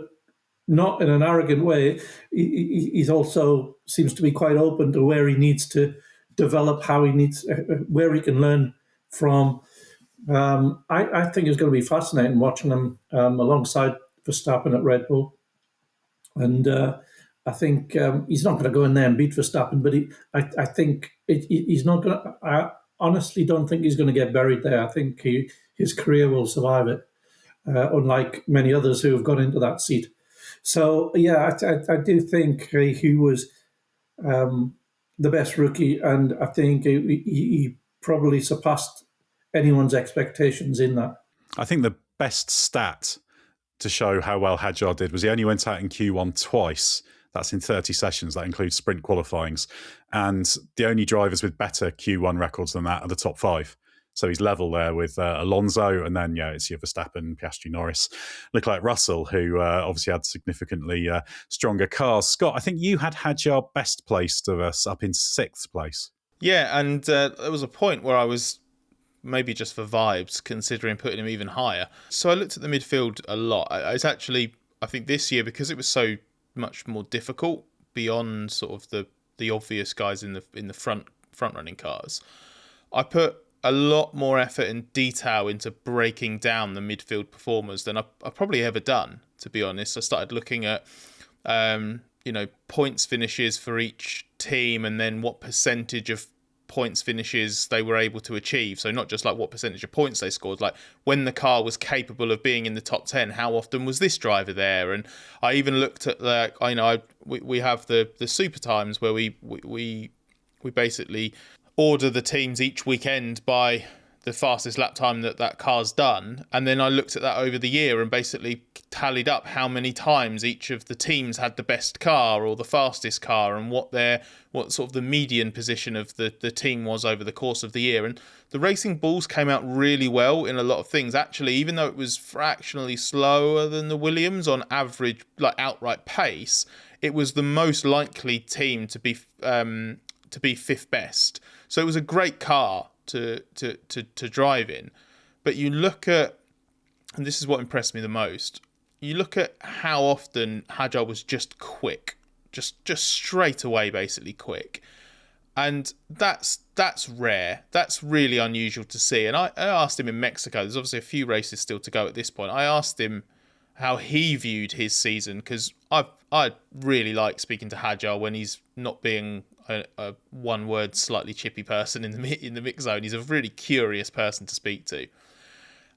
not in an arrogant way. He's also seems to be quite open to where he needs to develop, how he needs, where he can learn from. I think it's going to be fascinating watching him alongside Verstappen at Red Bull. And I think he's not going to go in there and beat Verstappen, but I think he's not going to. I honestly don't think he's going to get buried there. I think his career will survive it, unlike many others who have got into that seat. So, yeah, I do think he was the best rookie, and I think he probably surpassed anyone's expectations in that. I think the best stat to show how well Hadjar did was he only went out in Q1 twice. That's in 30 sessions. That includes sprint qualifyings. And the only drivers with better Q1 records than that are the top five. So he's level there with Alonso, and then, it's your Verstappen, Piastri, Norris, Leclerc, Russell, who obviously had significantly stronger cars. Scott, I think you had Hadjar best placed of us up in 6th place. Yeah, and there was a point where I was maybe just for vibes considering putting him even higher. So I looked at the midfield a lot. It's actually, I think this year, because it was so much more difficult beyond sort of the obvious guys in the front running cars, I put a lot more effort and detail into breaking down the midfield performers than I've probably ever done, to be honest. I started looking at points finishes for each team, and then what percentage of points finishes they were able to achieve. So not just like what percentage of points they scored, like when the car was capable of being in the top 10, how often was this driver there? And I even looked at we have the super times where we basically order the teams each weekend by the fastest lap time that car's done, and then I looked at that over the year and basically tallied up how many times each of the teams had the best car or the fastest car, and what sort of the median position of the team was over the course of the year. And the Racing Bulls came out really well in a lot of things, actually, even though it was fractionally slower than the Williams on average, like outright pace. It was the most likely team to be 5th best, so it was a great car to drive in. But you look at, and this is what impressed me the most, you look at how often Hadjar was just quick, just straight away basically quick, and that's rare. That's really unusual to see. And I asked him in Mexico, there's obviously a few races still to go at this point, I asked him how he viewed his season, because I really like speaking to Hadjar when he's not being a one-word, slightly chippy person in the mix zone. He's a really curious person to speak to,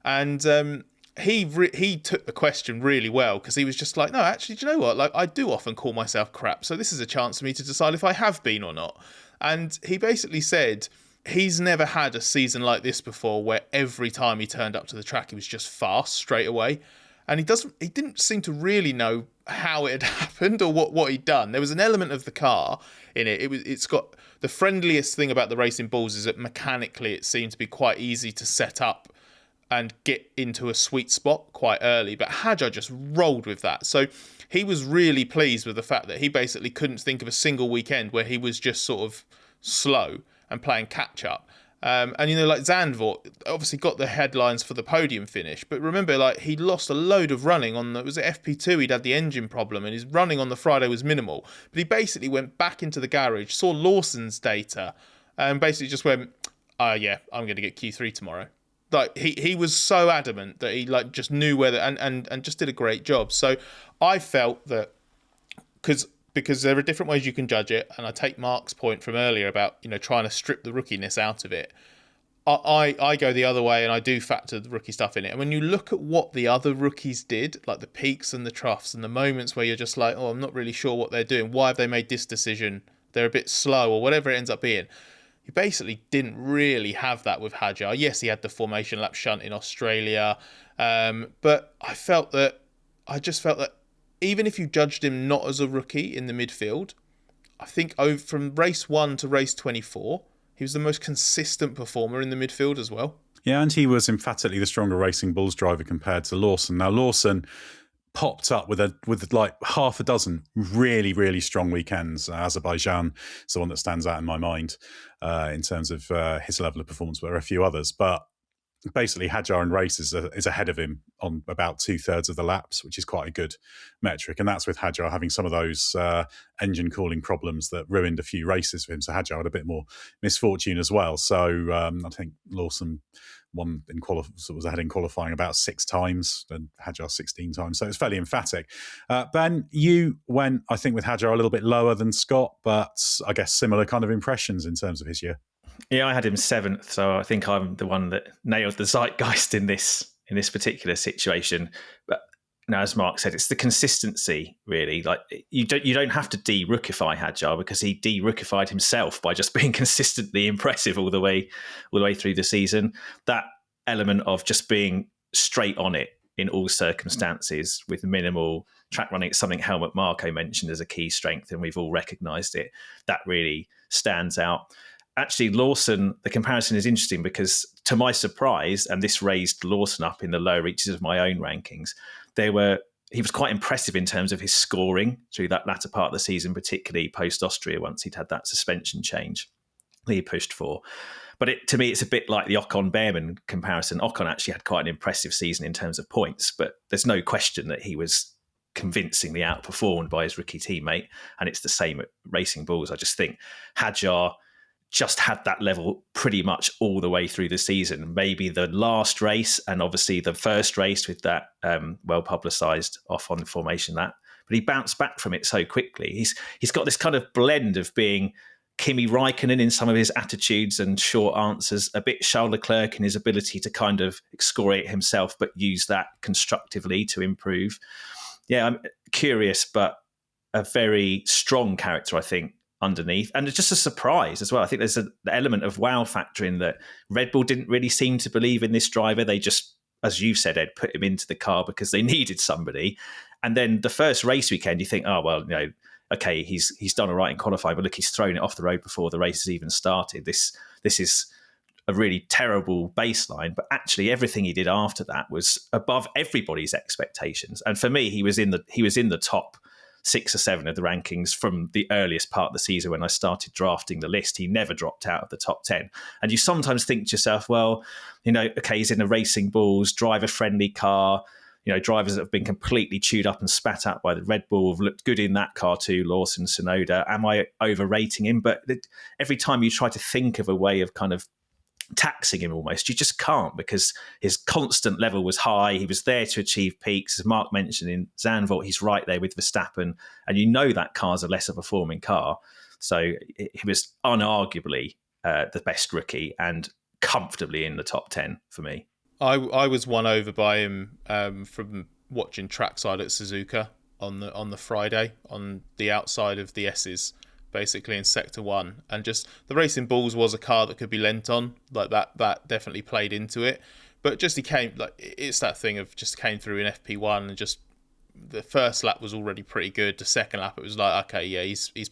and he took the question really well, because he was just like, no, actually, do you know what? Like, I do often call myself crap, so this is a chance for me to decide if I have been or not. And he basically said he's never had a season like this before, where every time he turned up to the track, he was just fast straight away. And he didn't seem to really know how it had happened or what he'd done. There was an element of the car in it. It's got the friendliest thing about the Racing Bulls is that mechanically it seemed to be quite easy to set up and get into a sweet spot quite early. But Hadjar just rolled with that. So he was really pleased with the fact that he basically couldn't think of a single weekend where he was just sort of slow and playing catch up. And like Zandvoort obviously got the headlines for the podium finish, but remember, like, he lost a load of running on was it FP2? He'd had the engine problem, and his running on the Friday was minimal. But he basically went back into the garage, saw Lawson's data, and basically just went, yeah, I'm going to get Q3 tomorrow. Like, he was so adamant that he like just knew where and just did a great job. So I felt that because there are different ways you can judge it, and I take Mark's point from earlier about trying to strip the rookiness out of it. I go the other way, and I do factor the rookie stuff in it. And when you look at what the other rookies did, like the peaks and the troughs and the moments where you're just like, oh, I'm not really sure what they're doing. Why have they made this decision? They're a bit slow, or whatever it ends up being. You basically didn't really have that with Hadjar. Yes, he had the formation lap shunt in Australia, but I just felt that even if you judged him not as a rookie in the midfield, I think from race 1 to race 24, he was the most consistent performer in the midfield as well. Yeah, and he was emphatically the stronger Racing Bulls driver compared to Lawson. Now, Lawson popped up with like half a dozen really, really strong weekends. Azerbaijan is the one that stands out in my mind in terms of his level of performance. There are a few others, but basically Hadjar in races is ahead of him on about 2/3 of the laps, which is quite a good metric. And that's with Hadjar having some of those engine cooling problems that ruined a few races for him. So Hadjar had a bit more misfortune as well. So I think Lawson was ahead in qualifying about 6 times and Hadjar 16 times. So it's fairly emphatic. Ben, you went, I think, with Hadjar a little bit lower than Scott, but I guess similar kind of impressions in terms of his year. Yeah, I had him 7th, so I think I'm the one that nailed the zeitgeist in this particular situation. But now, as Mark said, it's the consistency, really. Like you don't have to de-rookify Hadjar, because he de-rookified himself by just being consistently impressive all the way through the season. That element of just being straight on it in all circumstances with minimal track running, it's something Helmut Marko mentioned as a key strength, and we've all recognised it. That really stands out. Actually, Lawson, the comparison is interesting because, to my surprise, and this raised Lawson up in the lower reaches of my own rankings, he was quite impressive in terms of his scoring through that latter part of the season, particularly post-Austria, once he'd had that suspension change that he pushed for. But to me, it's a bit like the Ocon-Behrman comparison. Ocon actually had quite an impressive season in terms of points, but there's no question that he was convincingly outperformed by his rookie teammate, and it's the same at Racing Bulls. I just think Hadjar just had that level pretty much all the way through the season. Maybe the last race and obviously the first race with that well-publicised off on the formation lap. But he bounced back from it so quickly. He's got this kind of blend of being Kimi Räikkönen in some of his attitudes and short answers, a bit Charles Leclerc in his ability to kind of excoriate himself but use that constructively to improve. Yeah, I'm curious, but a very strong character, I think, underneath, and it's just a surprise as well. I think there's an element of wow factor in that Red Bull didn't really seem to believe in this driver. They just, as you've said, Ed, put him into the car because they needed somebody. And then the first race weekend, you think, oh well, okay, he's done all right in qualifying, but look, he's thrown it off the road before the race has even started. This is a really terrible baseline, but actually everything he did after that was above everybody's expectations. And for me, he was in the top 6 or 7 of the rankings from the earliest part of the season when I started drafting the list. He never dropped out of the top 10. And you sometimes think to yourself, well, okay, he's in a Racing Bulls driver-friendly car. Drivers that have been completely chewed up and spat out by the Red Bull have looked good in that car too, Lawson, Tsunoda. Am I overrating him? But every time you try to think of a way of kind of taxing him almost, you just can't, because his constant level was high. He was there to achieve peaks. As Mark mentioned, in Zandvoort, he's right there with Verstappen, and that car's a lesser performing car. So he was unarguably the best rookie and comfortably in the top 10 for me. I was won over by him from watching trackside at Suzuka on the Friday on the outside of the S's, basically in Sector 1, and just the Racing Bulls was a car that could be lent on, like that definitely played into it. But just he came, like, it's that thing of just came through in FP1 and just the first lap was already pretty good. The second lap it was like, okay, yeah, he's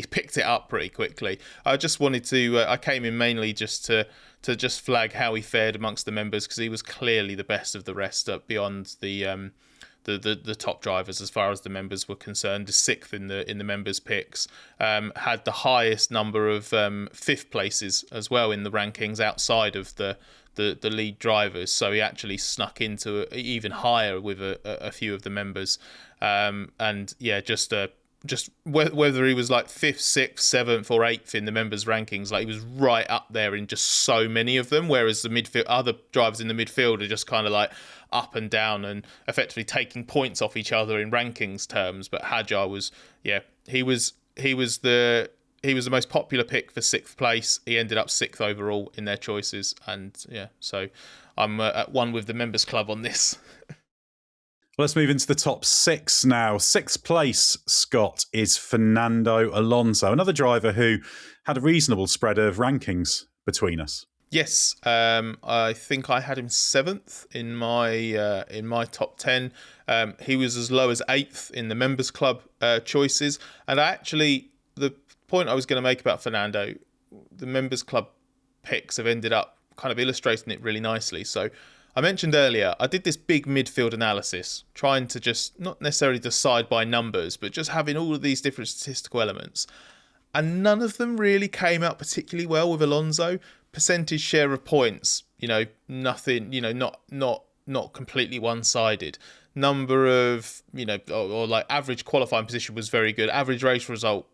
picked it up pretty quickly. I just wanted to I came in mainly just to just flag how he fared amongst the members, because he was clearly the best of the rest beyond the top drivers as far as the members were concerned. 6th in the members' picks, had the highest number of 5th places as well in the rankings outside of the lead drivers. So he actually snuck into even higher with a few of the members. And yeah, just whether he was like 5th, 6th, 7th or 8th in the members' rankings, like he was right up there in just so many of them, whereas the other drivers in the midfield are just kind of like up and down and effectively taking points off each other in rankings terms. But Hadjar was, yeah, he was the he was the most popular pick for 6th place. He ended up 6th overall in their choices. And yeah, so I'm at one with the members club on this. Well, let's move into the top 6 now. 6th place, Scott, is Fernando Alonso, another driver who had a reasonable spread of rankings between us. Yes, I think I had him 7th in my top 10. He was as low as 8th in the members club choices. And the point I was going to make about Fernando, the members club picks have ended up kind of illustrating it really nicely. So I mentioned earlier, I did this big midfield analysis, trying to just not necessarily decide by numbers, but just having all of these different statistical elements. And none of them really came out particularly well with Alonso. Percentage share of points, nothing, not completely one-sided. Number of, or like average qualifying position was very good. Average race result,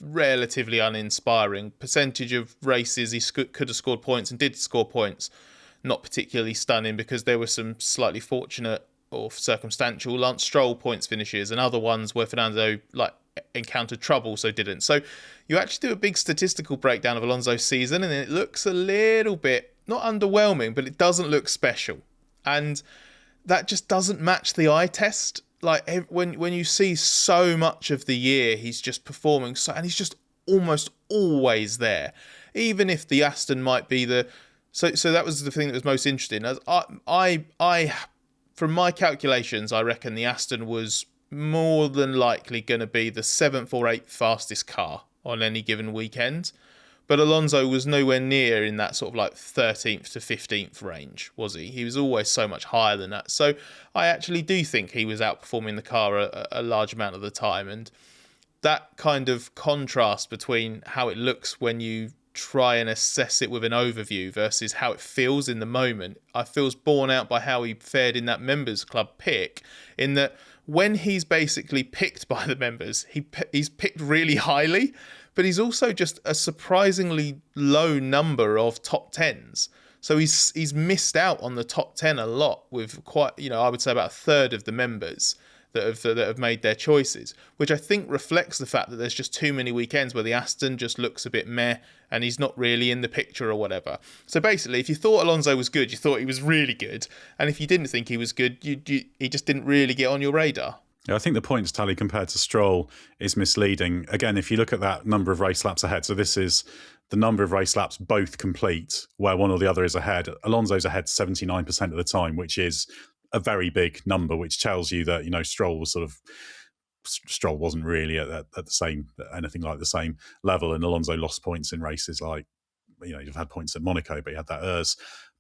relatively uninspiring. Percentage of races he could have scored points and did score points, not particularly stunning, because there were some slightly fortunate or circumstantial Lance Stroll points finishes and other ones where Fernando encountered trouble, so didn't. So you actually do a big statistical breakdown of Alonso's season, and it looks a little bit, not underwhelming, but it doesn't look special. And that just doesn't match the eye test. Like when you see so much of the year, he's just performing and he's just almost always there. Even if the Aston might be so that was the thing that was most interesting. As I from my calculations, I reckon the Aston was more than likely going to be the 7th or 8th fastest car on any given weekend. But Alonso was nowhere near in that sort of 13th to 15th range, was he? He was always so much higher than that. So I actually do think he was outperforming the car a large amount of the time. And that kind of contrast between how it looks when you try and assess it with an overview versus how it feels in the moment, I feels borne out by how he fared in that members club pick, in that when he's basically picked by the members, he's picked really highly, but he's also just a surprisingly low number of top tens. So he's missed out on the top 10 a lot, with quite, I would say about a third of the members that have made their choices, which I think reflects the fact that there's just too many weekends where the Aston just looks a bit meh and he's not really in the picture or whatever. So basically, if you thought Alonso was good, you thought he was really good. And if you didn't think he was good, he just didn't really get on your radar. I think the points tally compared to Stroll is misleading. Again, if you look at that number of race laps ahead, so this is the number of race laps both complete, where one or the other is ahead. Alonso's ahead 79% of the time, which is a very big number, which tells you that, Stroll wasn't really at the same, anything like the same level. And Alonso lost points in races like, you've had points at Monaco, but he had that ERS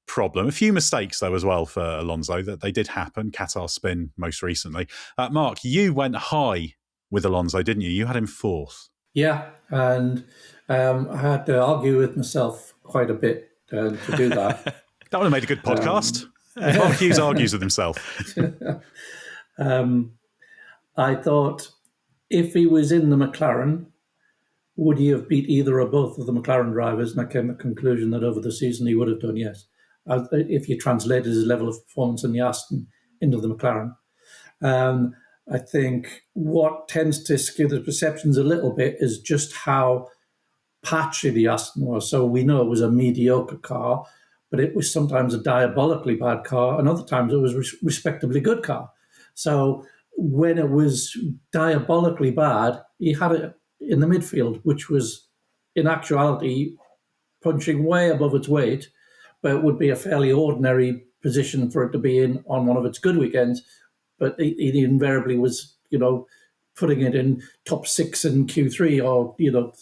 problem. A few mistakes, though, as well for Alonso, that they did happen. Qatar spin most recently. Mark, you went high with Alonso, didn't you? You had him 4th. Yeah, and I had to argue with myself quite a bit to do that. That would have made a good podcast. Mark Hughes argues with himself. I thought, if he was in the McLaren, would he have beat either or both of the McLaren drivers? And I came to the conclusion that over the season he would have done, yes. If you translated his level of performance in the Aston into the McLaren. I think what tends to skew the perceptions a little bit is just how patchy the Aston was. So we know it was a mediocre car, but it was sometimes a diabolically bad car, and other times it was a respectably good car. So when it was diabolically bad, he had it in the midfield, which was in actuality punching way above its weight, but it would be a fairly ordinary position for it to be in on one of its good weekends. But it invariably was, putting it in top 6 in Q3 or,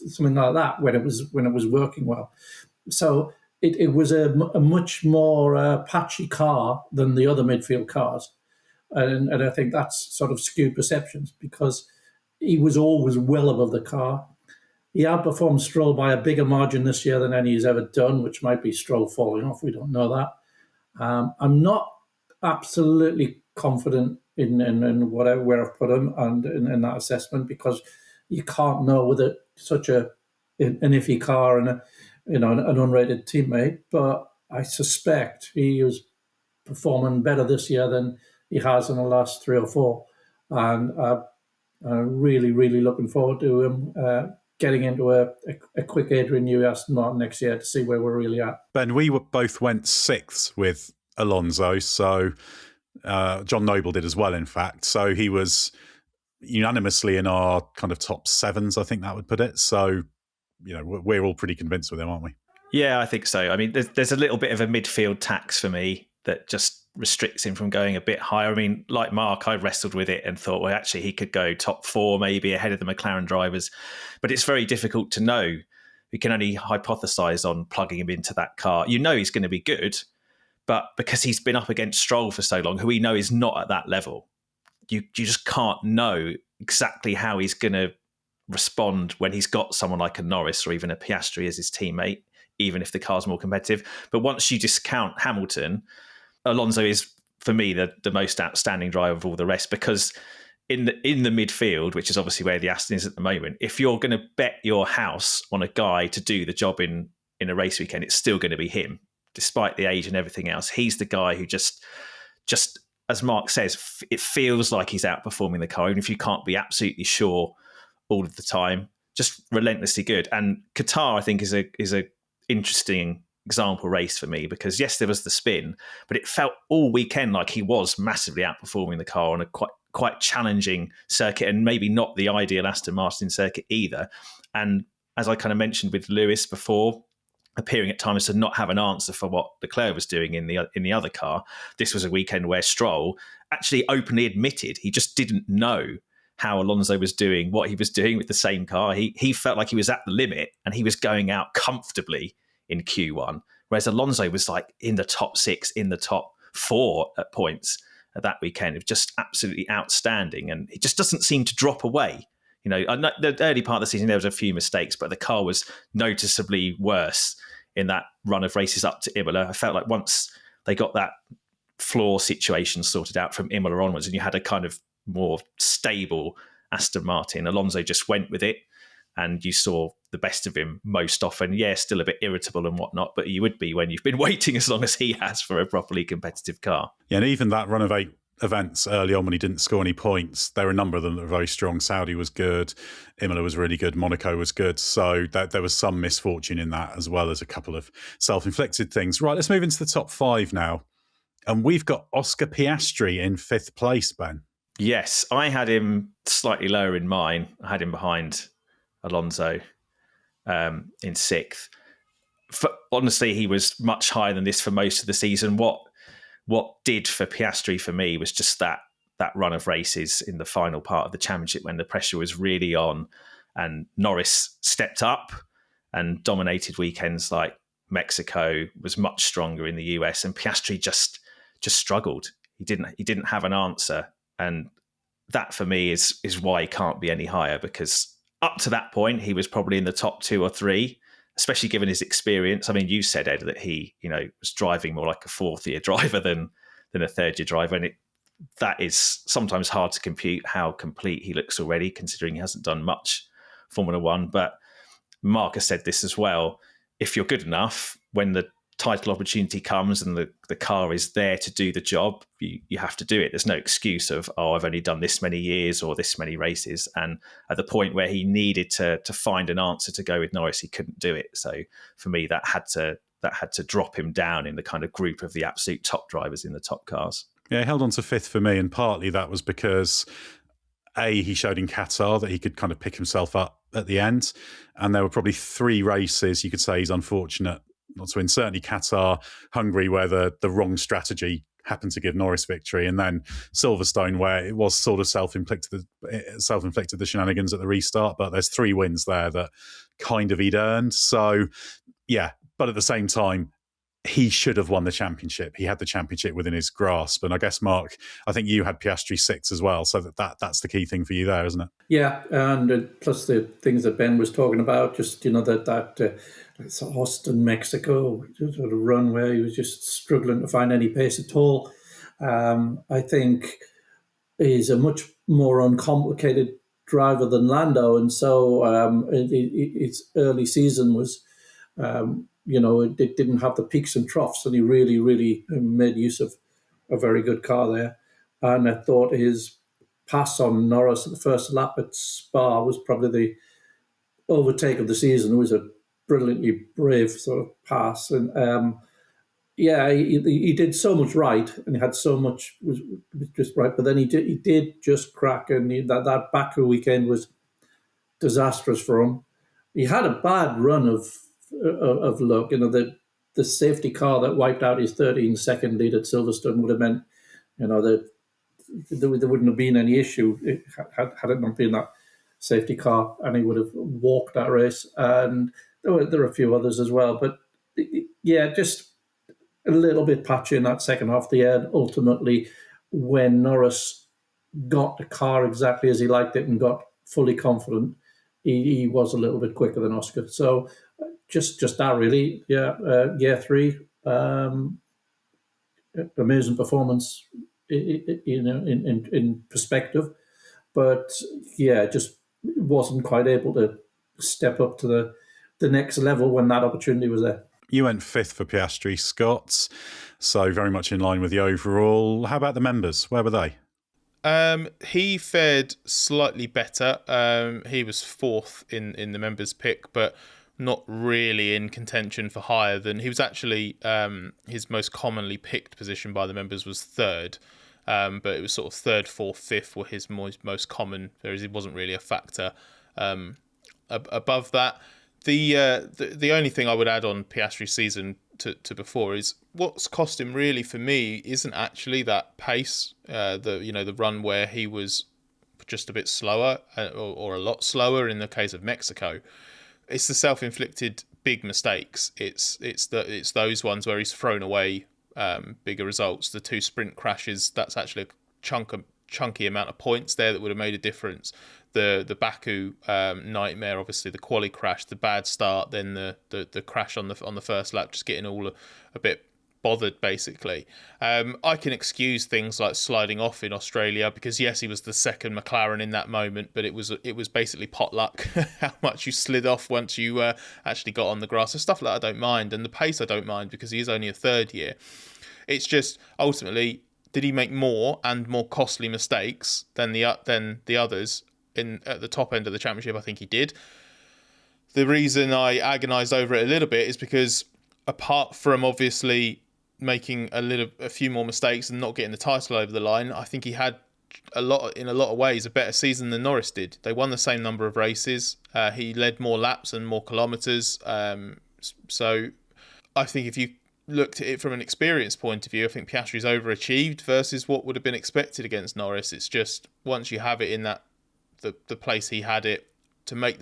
something like that when it was working well. So it was a much more patchy car than the other midfield cars. And I think that's sort of skewed perceptions, because he was always well above the car. He outperformed Stroll by a bigger margin this year than any he's ever done, which might be Stroll falling off. We don't know that. I'm not absolutely confident in where I've put him and in that assessment, because you can't know whether such an iffy car and an unrated teammate. But I suspect he was performing better this year than he has in the last 3 or 4, and I'm really, really looking forward to him getting into a quick Adrian Newey Aston Martin next year to see where we're really at. Ben, we both went sixth with Alonso, so John Noble did as well, in fact. So he was unanimously in our kind of top sevens, I think that would put it. So, we're all pretty convinced with him, aren't we? Yeah, I think so. I mean, there's a little bit of a midfield tax for me that just restricts him from going a bit higher. I mean, like Mark, I wrestled with it and thought, well, actually, he could go top 4, maybe ahead of the McLaren drivers. But it's very difficult to know. We can only hypothesize on plugging him into that car. He's going to be good, but because he's been up against Stroll for so long, who we know is not at that level, you just can't know exactly how he's going to respond when he's got someone like a Norris or even a Piastri as his teammate, even if the car's more competitive. But once you discount Hamilton, Alonso is, for me, the most outstanding driver of all the rest, because in the midfield, which is obviously where the Aston is at the moment, if you're going to bet your house on a guy to do the job in a race weekend, it's still going to be him, despite the age and everything else. He's the guy who just as Mark says, it feels like he's outperforming the car, even if you can't be absolutely sure all of the time. Just relentlessly good. And Qatar, I think, is a interesting example race for me, because yes, there was the spin, but it felt all weekend like he was massively outperforming the car on a quite challenging circuit, and maybe not the ideal Aston Martin circuit either. And as I kind of mentioned with Lewis before, appearing at times to not have an answer for what Leclerc was doing in the other car, this was a weekend where Stroll actually openly admitted he just didn't know how Alonso was doing what he was doing with the same car. He felt like he was at the limit and he was going out comfortably in Q1, whereas Alonso was like in the top 6, in the top 4 at points at that weekend. It was just absolutely outstanding, and it just doesn't seem to drop away. The early part of the season, there was a few mistakes, but the car was noticeably worse in that run of races up to Imola. I felt like once they got that floor situation sorted out from Imola onwards, and you had a kind of more stable Aston Martin, Alonso just went with it, and you saw the best of him most often. Yeah, still a bit irritable and whatnot, but you would be when you've been waiting as long as he has for a properly competitive car. Yeah, and even that run of 8 events early on when he didn't score any points, there were a number of them that were very strong. Saudi was good, Imola was really good, Monaco was good. So there was some misfortune in that, as well as a couple of self-inflicted things. Right, let's move into the top 5 now. And we've got Oscar Piastri in 5th place, Ben. Yes, I had him slightly lower in mine. I had him behind Alonso in 6th. Honestly, he was much higher than this for most of the season. What did for Piastri for me was just that run of races in the final part of the championship when the pressure was really on, and Norris stepped up and dominated weekends like Mexico, was much stronger in the US, and Piastri just struggled. He didn't have an answer, and that for me is why he can't be any higher, because up to that point he was probably in the top 2 or 3, especially given his experience. I mean, you said, Ed, that he was driving more like a 4th-year driver than a 3rd-year driver, and that is sometimes hard to compute how complete he looks already, considering he hasn't done much Formula One. But Mark has said this as well: if you're good enough, when the title opportunity comes and the car is there to do the job, you have to do it. There's no excuse of, I've only done this many years or this many races. And at the point where he needed to find an answer to go with Norris, he couldn't do it. So for me, that had to drop him down in the kind of group of the absolute top drivers in the top cars. Yeah, he held on to 5th for me, and partly that was because he showed in Qatar that he could kind of pick himself up at the end, and there were probably 3 races you could say he's unfortunate not to win. Certainly Qatar, Hungary, where the wrong strategy happened to give Norris victory, and then Silverstone, where it was sort of self-inflicted the shenanigans at the restart. But there's 3 wins there that kind of he'd earned. So yeah, but at the same time, he should have won the championship. He had the championship within his grasp. And I guess, Mark, I think you had Piastri 6 as well. So that's the key thing for you there, isn't it? Yeah, and plus the things that Ben was talking about, just, that Austin, Mexico, sort of run where he was just struggling to find any pace at all. I think he's a much more uncomplicated driver than Lando. And so its early season was... it didn't have the peaks and troughs, and he really, really made use of a very good car there. And I thought his pass on Norris at the first lap at Spa was probably overtake of the season. It was a brilliantly brave sort of pass, and he did so much right, and he had so much was just right. But then he did just crack, and that Baku weekend was disastrous for him. He had a bad run of luck. The safety car that wiped out his 13-second lead at Silverstone would have meant, that there wouldn't have been any issue had it not been that safety car, and he would have walked that race. And there were a few others as well, but just a little bit patchy in that second half of the end. Ultimately, when Norris got the car exactly as he liked it and got fully confident, he was a little bit quicker than Oscar. So just that really, year three, amazing performance, in perspective, but just wasn't quite able to step up to the next level when that opportunity was there. You went fifth for Piastri, Scott, so very much in line with the overall. How about the members? Where were they? He fared slightly better. He was fourth in the members' pick, but not really in contention for higher than he was actually. His most commonly picked position by the members was third, but it was sort of third, fourth, fifth were his most common. Whereas it wasn't really a factor above that. The only thing I would add on Piastri's season to before is what's cost him really for me isn't actually that pace, the run where he was just a bit slower or a lot slower in the case of Mexico. It's the self-inflicted big mistakes. It's those ones where he's thrown away bigger results. The 2 sprint crashes, that's actually a chunky amount of points there that would have made a difference. The Baku nightmare, obviously the quali crash, the bad start, then the crash on the first lap, just getting all a bit bothered basically. I can excuse things like sliding off in Australia because yes, he was the second McLaren in that moment, but it was basically potluck how much you slid off once you actually got on the grass. So stuff like that I don't mind, and the pace I don't mind because he is only a third year. It's just ultimately, did he make more and more costly mistakes than the others at the top end of the championship? I think he did. The reason I agonised over it a little bit is because apart from obviously making a few more mistakes and not getting the title over the line, I think he had in a lot of ways a better season than Norris did. They won the same number of races. He led more laps and more kilometres. So I think if you looked at it from an experience point of view, I think Piastri's overachieved versus what would have been expected against Norris. It's just once you have it in that the place he had it, to make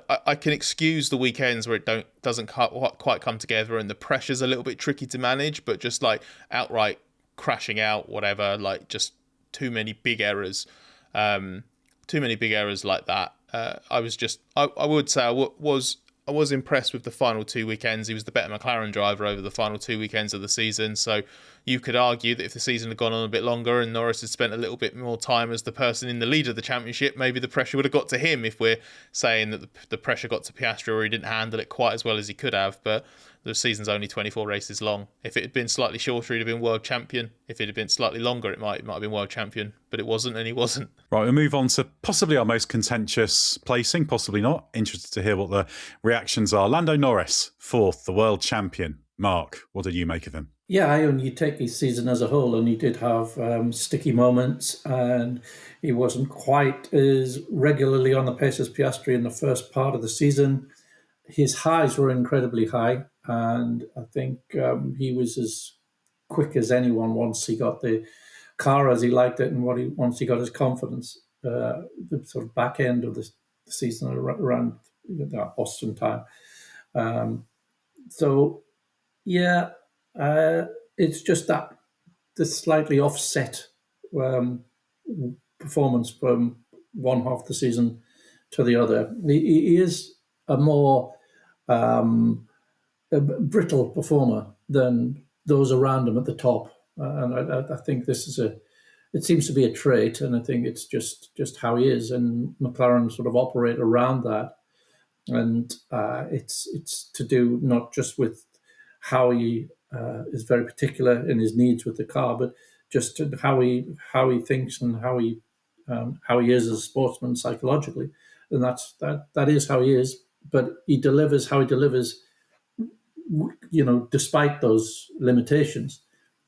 I can excuse the weekends where it doesn't quite come together and the pressure's a little bit tricky to manage, but just like outright crashing out, whatever, like just too many big errors like that. I would say I was impressed with the final 2 weekends. He was the better McLaren driver over the final 2 weekends of the season. So you could argue that if the season had gone on a bit longer and Norris had spent a little bit more time as the person in the lead of the championship, maybe the pressure would have got to him if we're saying that the pressure got to Piastri or he didn't handle it quite as well as he could have. But the season's only 24 races long. If it had been slightly shorter, he'd have been world champion. If it had been slightly longer, it might have been world champion. But it wasn't, and he wasn't. Right, we'll move on to possibly our most contentious placing, possibly not. Interested to hear what the reactions are. Lando Norris, fourth, the world champion. Mark, what did you make of him? Yeah, you take his season as a whole, and he did have sticky moments, and he wasn't quite as regularly on the pace as Piastri in the first part of the season. His highs were incredibly high, and I think he was as quick as anyone once he got the car as he liked it, and once he got his confidence. The sort of back end of the season around that Austin time. It's just that the slightly offset performance from one half of the season to the other. He is a more brittle performer than those around him at the top, and I think this is it seems to be a trait, and I think it's just how he is, and McLaren sort of operate around that, and it's to do not just with how he is very particular in his needs with the car, but just how he thinks and how he is as a sportsman psychologically, and that is how he is. but he delivers how he delivers, despite those limitations.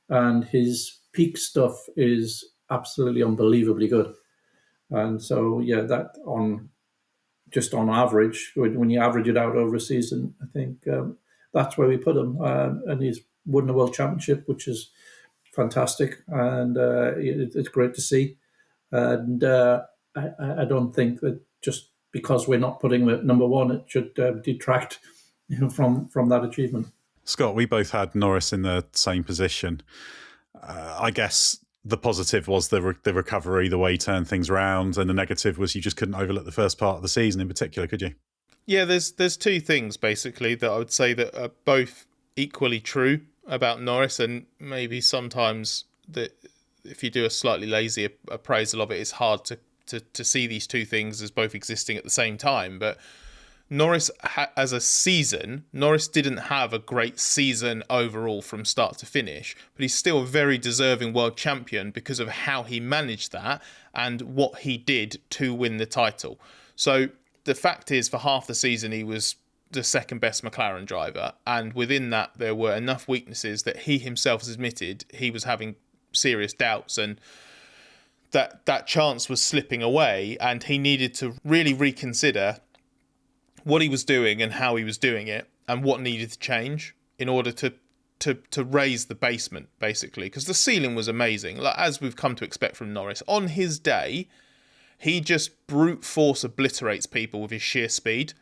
And his peak stuff is absolutely unbelievably good. And so, that on average, when you average it out over a season, I think that's where we put him. And he's won the World Championship, which is fantastic, and it's great to see. And I don't think that just because we're not putting him at number one, it should detract from that achievement. Scott, we both had Norris in the same position. I guess the positive was the recovery, the way he turned things around, and the negative was you just couldn't overlook the first part of the season in particular, could you? Yeah, there's two things basically that I would say that are both equally true about Norris, and maybe sometimes that if you do a slightly lazy appraisal of it, it's hard to see these two things as both existing at the same time. But Norris, as a season, Norris didn't have a great season overall from start to finish, but he's still a very deserving world champion because of how he managed that and what he did to win the title. So the fact is, for half the season, he was the second best McLaren driver, and within that, there were enough weaknesses that he himself has admitted he was having serious doubts, and that chance was slipping away, and he needed to really reconsider what he was doing and how he was doing it and what needed to change in order to raise the basement, basically, because the ceiling was amazing, like, as we've come to expect from Norris. On his day, he just brute force obliterates people with his sheer speed.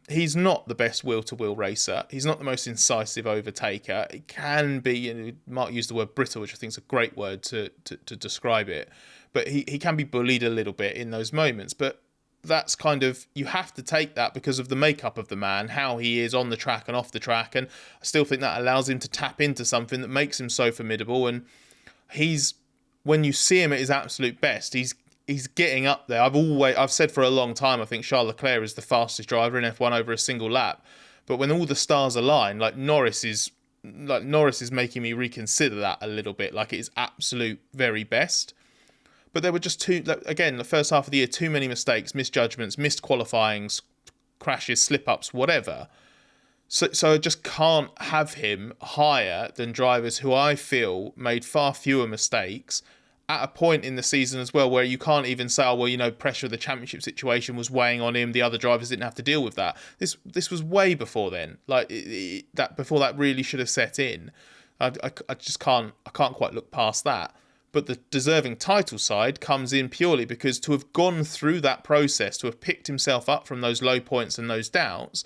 He's not the best wheel-to-wheel racer. He's not the most incisive overtaker. It can be, Mark used the word brittle, which I think is a great word to describe it, but he can be bullied a little bit in those moments. But that's kind of, you have to take that because of the makeup of the man, how he is on the track and off the track, and I still think that allows him to tap into something that makes him so formidable. And when you see him at his absolute best, he's getting up there. I've said for a long time, I think Charles Leclerc is the fastest driver in F1 over a single lap. But when all the stars align, Norris is making me reconsider that a little bit, like it is absolute very best. But there were just the first half of the year, too many mistakes, misjudgments, missed qualifyings, crashes, slip-ups, whatever. So I just can't have him higher than drivers who I feel made far fewer mistakes at a point in the season as well where you can't even say, pressure of the championship situation was weighing on him. The other drivers didn't have to deal with that. This was way before then. Before that really should have set in. I just can't quite look past that. But the deserving title side comes in purely because to have gone through that process, to have picked himself up from those low points and those doubts,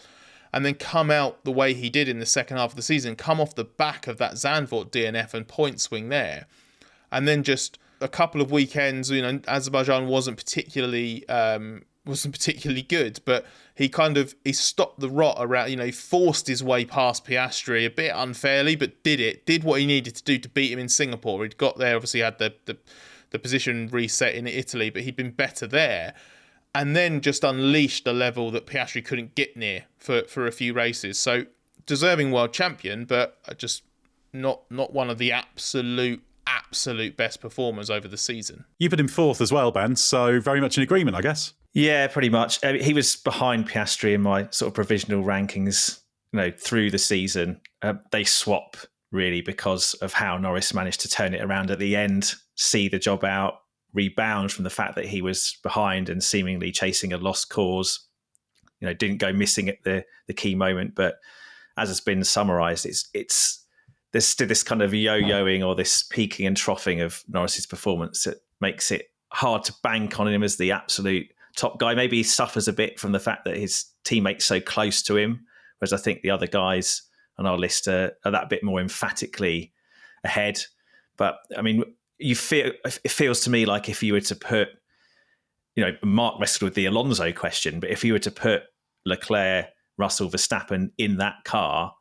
and then come out the way he did in the second half of the season, come off the back of that Zandvoort DNF and point swing there, and then just a couple of weekends, Azerbaijan wasn't particularly good, but he stopped the rot around, he forced his way past Piastri a bit unfairly, but did what he needed to do to beat him in Singapore. He'd got there, obviously had the position reset in Italy, but he'd been better there, and then just unleashed a level that Piastri couldn't get near for a few races. So deserving world champion, but just not one of the absolute best performers over the season. You put him fourth as well, Ben, so very much in agreement, I guess. Yeah, pretty much. He was behind Piastri in my sort of provisional rankings, through the season. They swap really because of how Norris managed to turn it around at the end, see the job out, rebound from the fact that he was behind and seemingly chasing a lost cause. Didn't go missing at the key moment, but as has been summarised, there's still this kind of yo-yoing or this peaking and troughing of Norris's performance that makes it hard to bank on him as the absolute top guy. Maybe he suffers a bit from the fact that his teammate's so close to him, whereas I think the other guys on our list are that bit more emphatically ahead. But I mean, it feels to me like if you were to put, Mark wrestled with the Alonso question, but if you were to put Leclerc, Russell, Verstappen in that car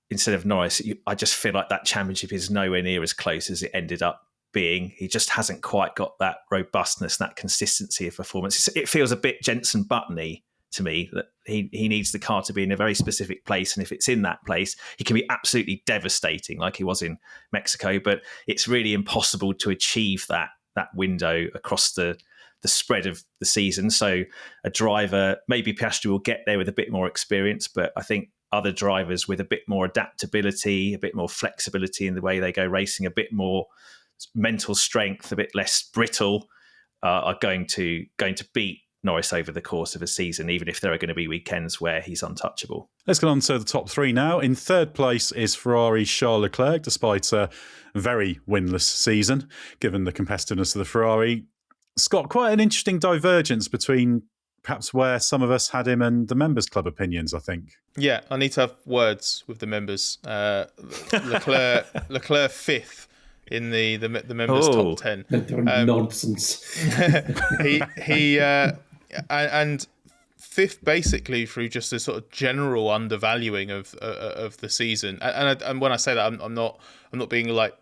instead of Norris, I just feel like that championship is nowhere near as close as it ended up being. He just hasn't quite got that robustness, that consistency of performance. It feels a bit Jenson Button-y to me, that he needs the car to be in a very specific place, and if it's in that place, he can be absolutely devastating like he was in Mexico, but it's really impossible to achieve that window across the the spread of the season. So a driver, maybe Piastri will get there with a bit more experience, but I think other drivers with a bit more adaptability, a bit more flexibility in the way they go racing, a bit more mental strength, a bit less brittle, are going to beat Norris over the course of a season, even if there are going to be weekends where he's untouchable. Let's get on to the top three now. In third place is Ferrari's Charles Leclerc, despite a very winless season, given the competitiveness of the Ferrari. Scott, quite an interesting divergence between perhaps where some of us had him and the members' club opinions, I think. Yeah, I need to have words with the members. Leclerc fifth in the members' top 10. Nonsense. And fifth basically through just a sort of general undervaluing of the season. And when I say that, I'm not being like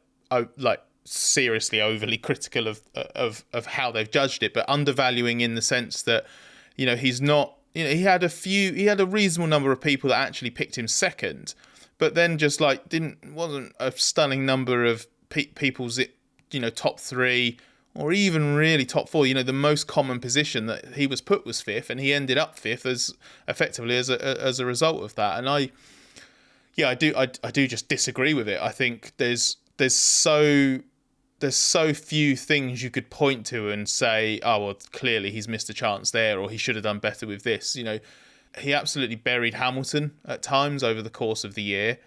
seriously overly critical of how they've judged it, but undervaluing in the sense that, he's not, he had a reasonable number of people that actually picked him second, but then just wasn't a stunning number of people's top three or even really top four. The most common position that he was put was fifth, and he ended up fifth as a result of that. And I do just disagree with it. I think there's so few things you could point to and say, oh, well, clearly he's missed a chance there, or he should have done better with this. He absolutely buried Hamilton at times over the course of the year.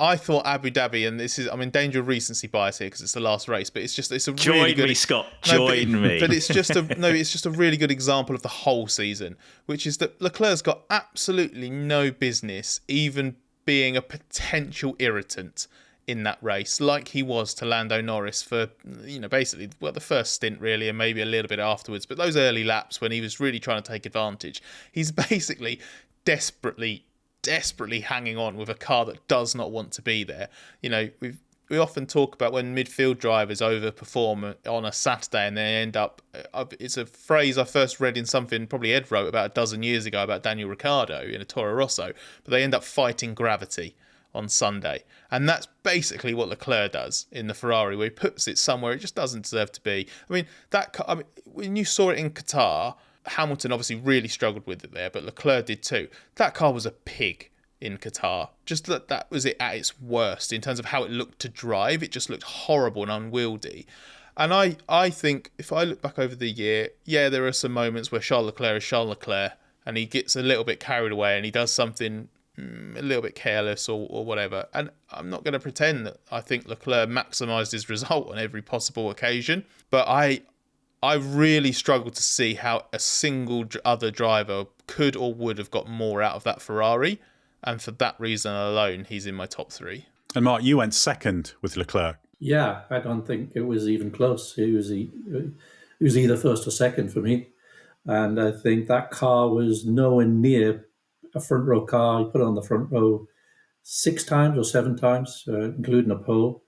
I thought Abu Dhabi, and I'm in danger of recency bias here because it's the last race, but it's a really good. Join me, Scott. Join me. But it's just a really good example of the whole season, which is that Leclerc's got absolutely no business even being a potential irritant in that race, like he was to Lando Norris for, basically, the first stint really, and maybe a little bit afterwards, but those early laps when he was really trying to take advantage, he's basically desperately hanging on with a car that does not want to be there. We often talk about when midfield drivers overperform on a Saturday and they end up, it's a phrase I first read in something probably Ed wrote about a dozen years ago about Daniel Ricciardo in a Toro Rosso, but they end up fighting gravity on Sunday. And that's basically what Leclerc does in the Ferrari, where he puts it somewhere it just doesn't deserve to be. When you saw it in Qatar, Hamilton obviously really struggled with it there, but Leclerc did too. That car was a pig in Qatar. Just that was it at its worst in terms of how it looked to drive. It just looked horrible and unwieldy. And I think if I look back over the year, there are some moments where Charles Leclerc is Charles Leclerc and he gets a little bit carried away and he does something a little bit careless or whatever. And I'm not going to pretend that I think Leclerc maximised his result on every possible occasion, but I really struggle to see how a single other driver could or would have got more out of that Ferrari. And for that reason alone, he's in my top three. And Mark, you went second with Leclerc. Yeah, I don't think it was even close. He was either first or second for me. And I think that car was nowhere near a front row car. He put it on the front row 6 times or 7 times, including a pole.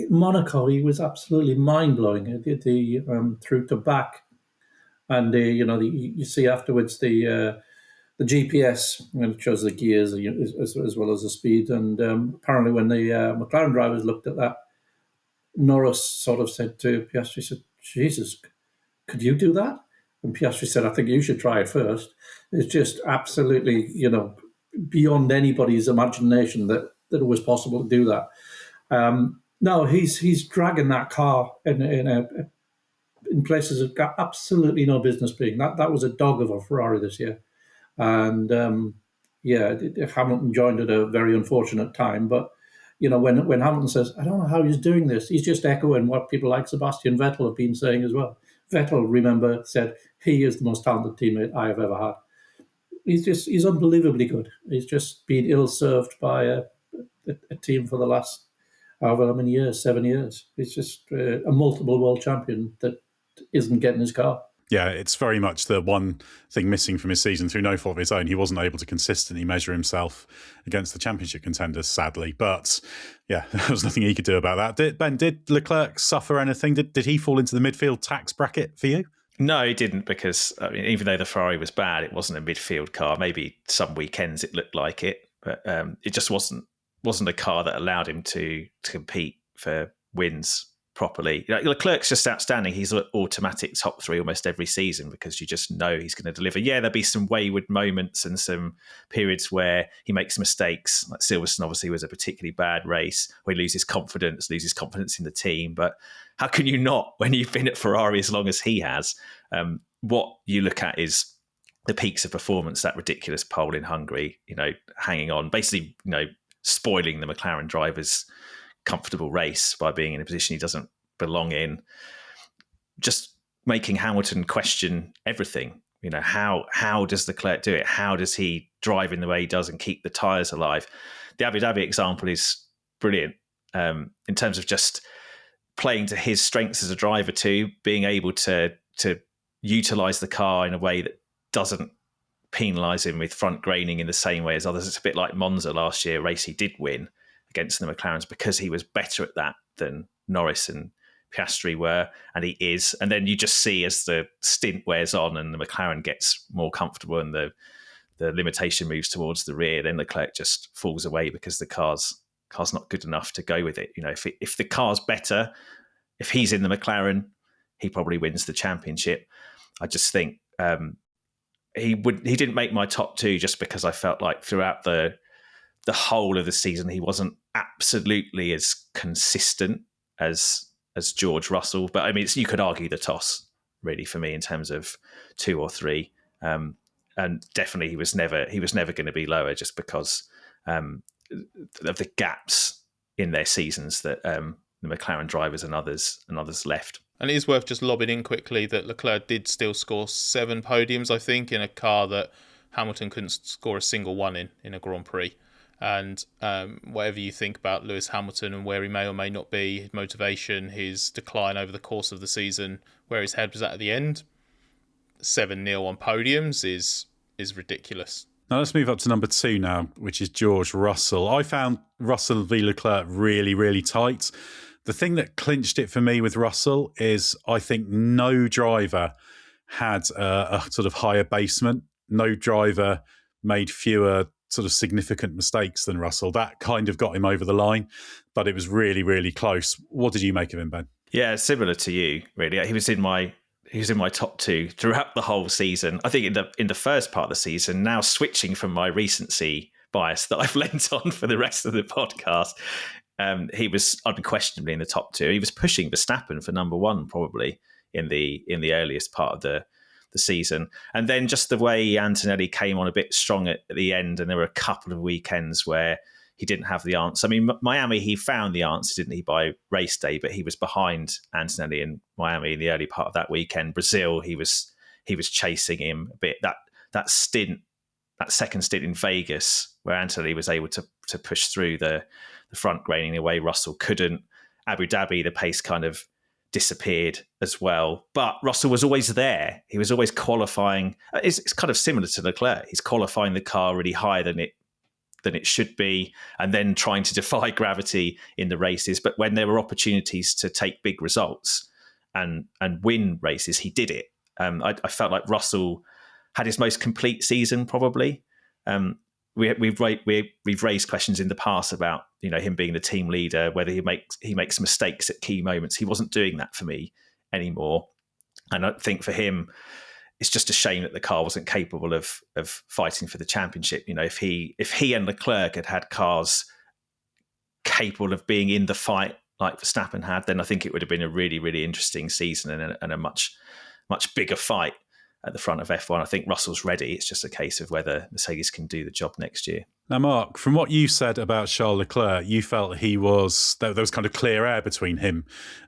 Monaco, he was absolutely mind-blowing. The through to back. And, you see afterwards the GPS, and it shows the gears as well as the speed. And apparently when the McLaren drivers looked at that, Norris sort of said to Piastri, said, Jesus, could you do that? And Piastri said, I think you should try it first. It's just absolutely, beyond anybody's imagination that it was possible to do that. No, he's dragging that car in places it's got absolutely no business being. That was a dog of a Ferrari this year. And Hamilton joined at a very unfortunate time. But, when Hamilton says, I don't know how he's doing this, he's just echoing what people like Sebastian Vettel have been saying as well. Vettel, remember, said he is the most talented teammate I have ever had. He's unbelievably good. He's just been ill-served by a team for the last however many years, 7 years. He's just a multiple world champion that isn't getting his car. Yeah, it's very much the one thing missing from his season through no fault of his own. He wasn't able to consistently measure himself against the championship contenders, sadly. But yeah, there was nothing he could do about that. Did Leclerc suffer anything? Did he fall into the midfield tax bracket for you? No, he didn't, because even though the Ferrari was bad, it wasn't a midfield car. Maybe some weekends it looked like it, but it just wasn't a car that allowed him to compete for wins properly. Leclerc's just outstanding. He's an automatic top three almost every season because you just know he's going to deliver. Yeah, there'll be some wayward moments and some periods where he makes mistakes. Like Silverstone obviously was a particularly bad race where he loses confidence in the team. But how can you not when you've been at Ferrari as long as he has? What you look at is the peaks of performance, that ridiculous pole in Hungary, hanging on, basically, spoiling the McLaren driver's comfortable race by being in a position he doesn't belong in, just making Hamilton question everything. How does Leclerc do it? How does he drive in the way he does and keep the tyres alive? The Abu Dhabi example is brilliant in terms of just playing to his strengths as a driver too, being able to utilise the car in a way that doesn't penalise him with front graining in the same way as others. It's a bit like Monza last year, a race he did win against the McLarens because he was better at that than Norris and Piastri were, and he is. And then you just see as the stint wears on and the McLaren gets more comfortable and the limitation moves towards the rear, then Leclerc just falls away because the car's not good enough to go with it. If the car's better, if he's in the McLaren, he probably wins the championship. I just think he didn't make my top two just because I felt like throughout the whole of the season he wasn't absolutely as consistent as George Russell. But I mean, you could argue the toss really for me in terms of 2 or 3, and definitely he was never going to be lower just because of the gaps in their seasons that the McLaren drivers and others left. And it is worth just lobbing in quickly that Leclerc did still score 7 podiums, I think, in a car that Hamilton couldn't score a single one in a Grand Prix. And whatever you think about Lewis Hamilton and where he may or may not be, his motivation, his decline over the course of the season, where his head was at the end, 7-0 on podiums is ridiculous. Now let's move up to number 2 now, which is George Russell. I found Russell v Leclerc really, really tight. The thing that clinched it for me with Russell is I think no driver had a sort of higher basement. No driver made fewer sort of significant mistakes than Russell. That kind of got him over the line, but it was really, really close. What did you make of him, Ben? Yeah, similar to you, really. He was in my top 2 throughout the whole season. I think in the first part of the season, now switching from my recency bias that I've lent on for the rest of the podcast, he was unquestionably in the top 2. He was pushing Verstappen for number 1 probably in the earliest part of the season. And then just the way Antonelli came on a bit strong at the end, and there were a couple of weekends where he didn't have the answer. I mean, Miami, he found the answer, didn't he, by race day, but he was behind Antonelli in Miami in the early part of that weekend. Brazil, he was chasing him a bit. That second stint in Vegas where Antonelli was able to push through the front graining in a way Russell couldn't. Abu Dhabi, the pace kind of disappeared as well. But Russell was always there. He was always qualifying. It's kind of similar to Leclerc. He's qualifying the car really higher than it should be, and then trying to defy gravity in the races. But when there were opportunities to take big results and win races, he did it. I felt like Russell had his most complete season probably. We've raised questions in the past about him being the team leader, whether he makes mistakes at key moments. He wasn't doing that for me anymore, and I think for him, it's just a shame that the car wasn't capable of fighting for the championship. If he and Leclerc had cars capable of being in the fight like Verstappen had, then I think it would have been a really, really interesting season and a much bigger fight at the front of F1. I think Russell's ready. It's just a case of whether Mercedes can do the job next year. Now, Mark, from what you said about Charles Leclerc, you felt there was kind of clear air between him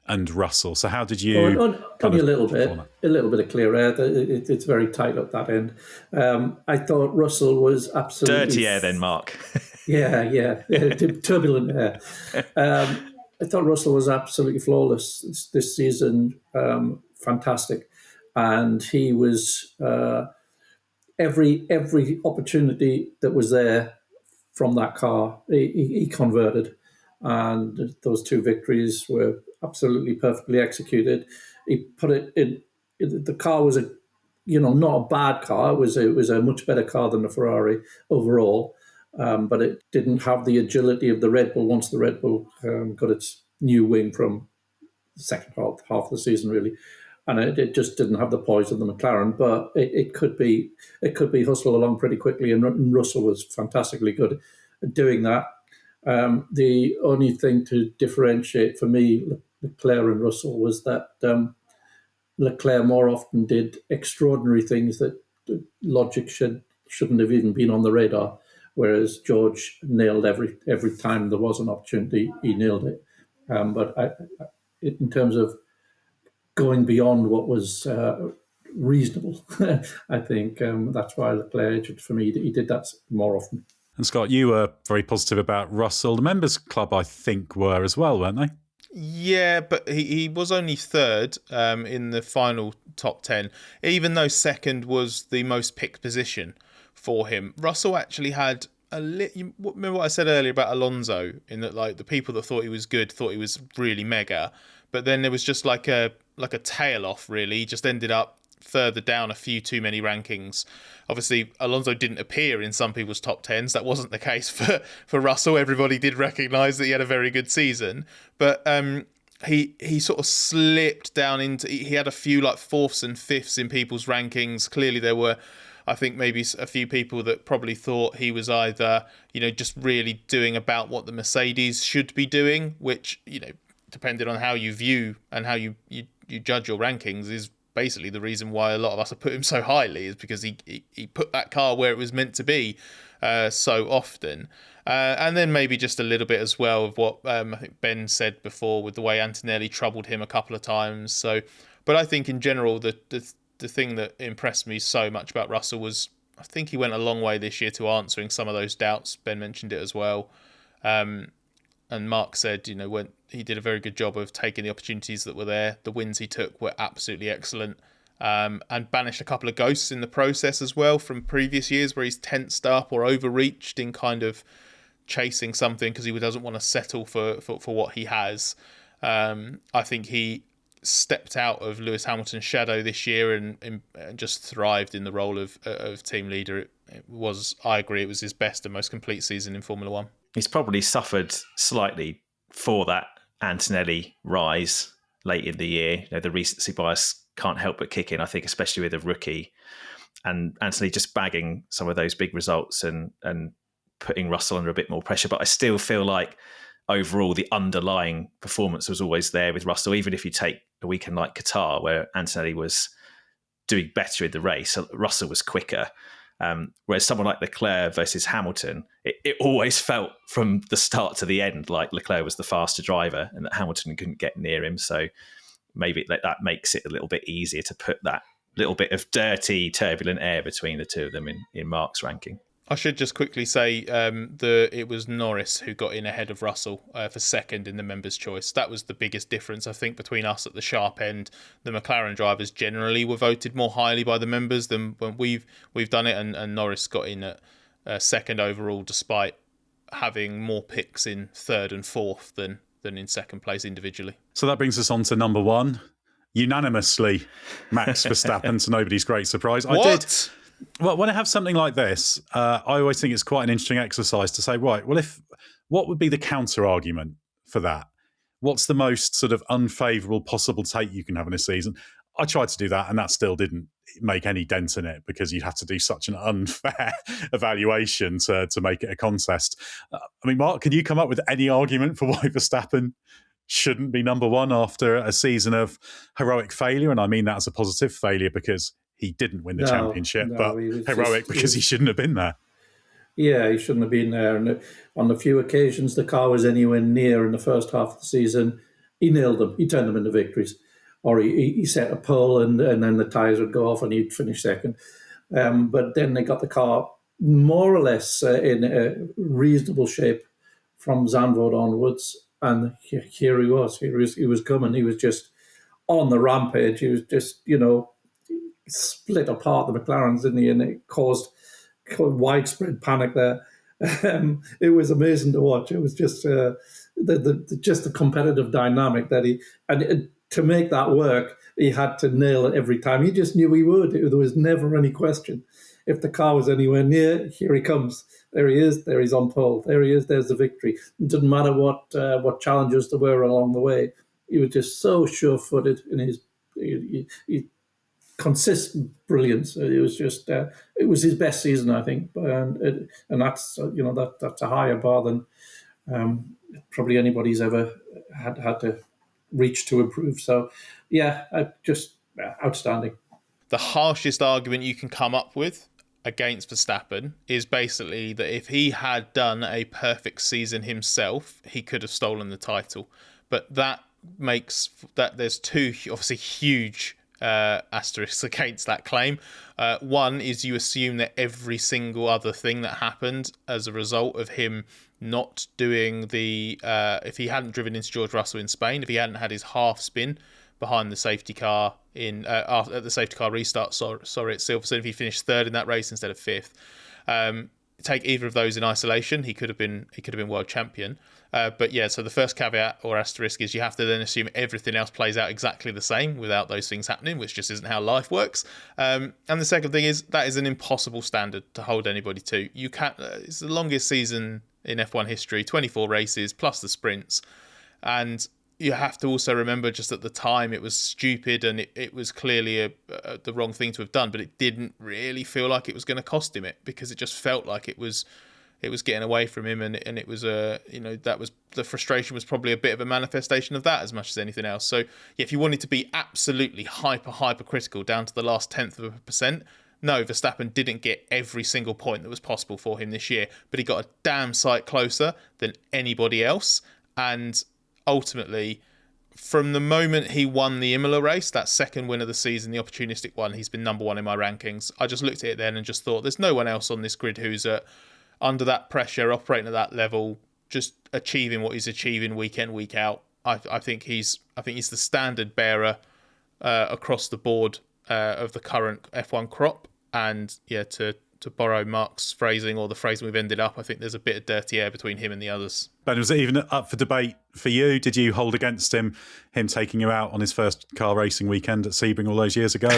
and Russell. So how did you... Only a little bit of clear air. It's very tight up that end. I thought Russell was absolutely... Dirty air then, Mark. Yeah, turbulent air. I thought Russell was absolutely flawless this season. Fantastic. And he was every opportunity that was there from that car, he converted, and those 2 victories were absolutely perfectly executed. He put it in. The car was not a bad car. It was a much better car than the Ferrari overall, but it didn't have the agility of the Red Bull once the Red Bull got its new wing from second half of the season really, and it just didn't have the poise of the McLaren. But it could be hustled along pretty quickly, and Russell was fantastically good at doing that. The only thing to differentiate for me Leclerc and Russell was that Leclerc more often did extraordinary things that logic shouldn't have even been on the radar, whereas George nailed every time there was an opportunity, he nailed it. But in terms of going beyond what was reasonable, I think that's why Leclerc, for me, he did that more often. And Scott, you were very positive about Russell. The members' club, I think, were as well, weren't they? Yeah, but he was only third in the final top 10, even though second was the most picked position for him. Russell actually had remember what I said earlier about Alonso, in that like the people that thought he was good thought he was really mega, but then there was just like a tail off really. He just ended up further down a few too many rankings. Obviously, Alonso didn't appear in some people's top 10s. That wasn't the case for Russell. Everybody did recognise that he had a very good season. But he sort of slipped down into... He had a few like fourths and fifths in people's rankings. Clearly, there were, I think, maybe a few people that probably thought he was either, just really doing about what the Mercedes should be doing, which, depending on how you view and how you judge your rankings, is basically the reason why a lot of us have put him so highly, is because he put that car where it was meant to be so often. And then maybe just a little bit as well of what I think Ben said before, with the way Antonelli troubled him a couple of times. So, but I think in general, the thing that impressed me so much about Russell was, I think he went a long way this year to answering some of those doubts. Ben mentioned it as well. And Mark said, when he did a very good job of taking the opportunities that were there. The wins he took were absolutely excellent, and banished a couple of ghosts in the process as well from previous years where he's tensed up or overreached in kind of chasing something because he doesn't want to settle for what he has. I think he stepped out of Lewis Hamilton's shadow this year and just thrived in the role of team leader. I agree, it was his best and most complete season in Formula One. He's probably suffered slightly for that Antonelli rise late in the year. The recency bias can't help but kick in, I think, especially with a rookie. And Anthony just bagging some of those big results and putting Russell under a bit more pressure. But I still feel like overall the underlying performance was always there with Russell, even if you take a weekend like Qatar, where Antonelli was doing better in the race, Russell was quicker. Whereas someone like Leclerc versus Hamilton, it always felt from the start to the end like Leclerc was the faster driver and that Hamilton couldn't get near him. So maybe that makes it a little bit easier to put that little bit of dirty, turbulent air between the two of them in Mark's ranking. I should just quickly say it was Norris who got in ahead of Russell for second in the members' choice. That was the biggest difference, I think, between us at the sharp end. The McLaren drivers generally were voted more highly by the members than when we've done it, and Norris got in at second overall, despite having more picks in third and fourth than in second place individually. So that brings us on to number one. Unanimously, Max Verstappen, to nobody's great surprise. What? Well, when I have something like this, I always think it's quite an interesting exercise to say, right, well, what would be the counter argument for that? What's the most sort of unfavourable possible take you can have in a season? I tried to do that, and that still didn't make any dent in it, because you'd have to do such an unfair evaluation to make it a contest. I mean, Mark, can you come up with any argument for why Verstappen shouldn't be number one after a season of heroic failure? And I mean that as a positive failure, because he didn't win the championship, but heroic because he shouldn't have been there. Yeah, he shouldn't have been there. And on the few occasions the car was anywhere near in the first half of the season, he nailed them. He turned them into victories. Or he set a pole and then the tyres would go off and he'd finish second. But then they got the car more or less in a reasonable shape from Zandvoort onwards. And here he was. He was coming. He was just on the rampage. He was just, split apart the McLarens, didn't he? And it caused widespread panic there. It was amazing to watch. It was just the competitive dynamic that to make that work, he had to nail it every time. He just knew he would. There was never any question. If the car was anywhere near, here he comes. There he is. There he's on pole. There he is. There's the victory. It didn't matter what challenges there were along the way. he was just so sure-footed in his consistent brilliance. It was just it was his best season, I think, and that's that's a higher bar than probably anybody's ever had to reach to improve. So, just outstanding. The harshest argument you can come up with against Verstappen is basically that if he had done a perfect season himself, he could have stolen the title. But that makes that there's two obviously huge asterisks against that claim. One is you assume that every single other thing that happened as a result of him not doing the if he hadn't driven into George Russell in Spain, if he hadn't had his half spin behind the safety car at the safety car restart, sorry, at Silverstone, if he finished third in that race instead of fifth, take either of those in isolation, he could have been world champion. But yeah, so the first caveat or asterisk is you have to then assume everything else plays out exactly the same without those things happening, which just isn't how life works. And the second thing is that is an impossible standard to hold anybody to. You can't. It's the longest season in F1 history, 24 races plus the sprints, and you have to also remember just at the time it was stupid and it was clearly the wrong thing to have done, but it didn't really feel like it was going to cost him it, because it just felt like it was getting away from him, and it was that was the frustration was probably a bit of a manifestation of that as much as anything else. So yeah, if you wanted to be absolutely hyper critical down to the last 0.1%, no, Verstappen didn't get every single point that was possible for him this year, but he got a damn sight closer than anybody else. And ultimately, from the moment he won the Imola race, that second win of the season, the opportunistic one, he's been number one in my rankings. I just looked at it then and just thought, there's no one else on this grid who's under that pressure, operating at that level, just achieving what he's achieving week in, week out. I think he's the standard bearer across the board of the current F1 crop. And yeah, to borrow Mark's phrasing, or the phrasing we've ended up, I think there's a bit of dirty air between him and the others. Ben, was it even up for debate for you? Did you hold against him taking you out on his first car racing weekend at Sebring all those years ago?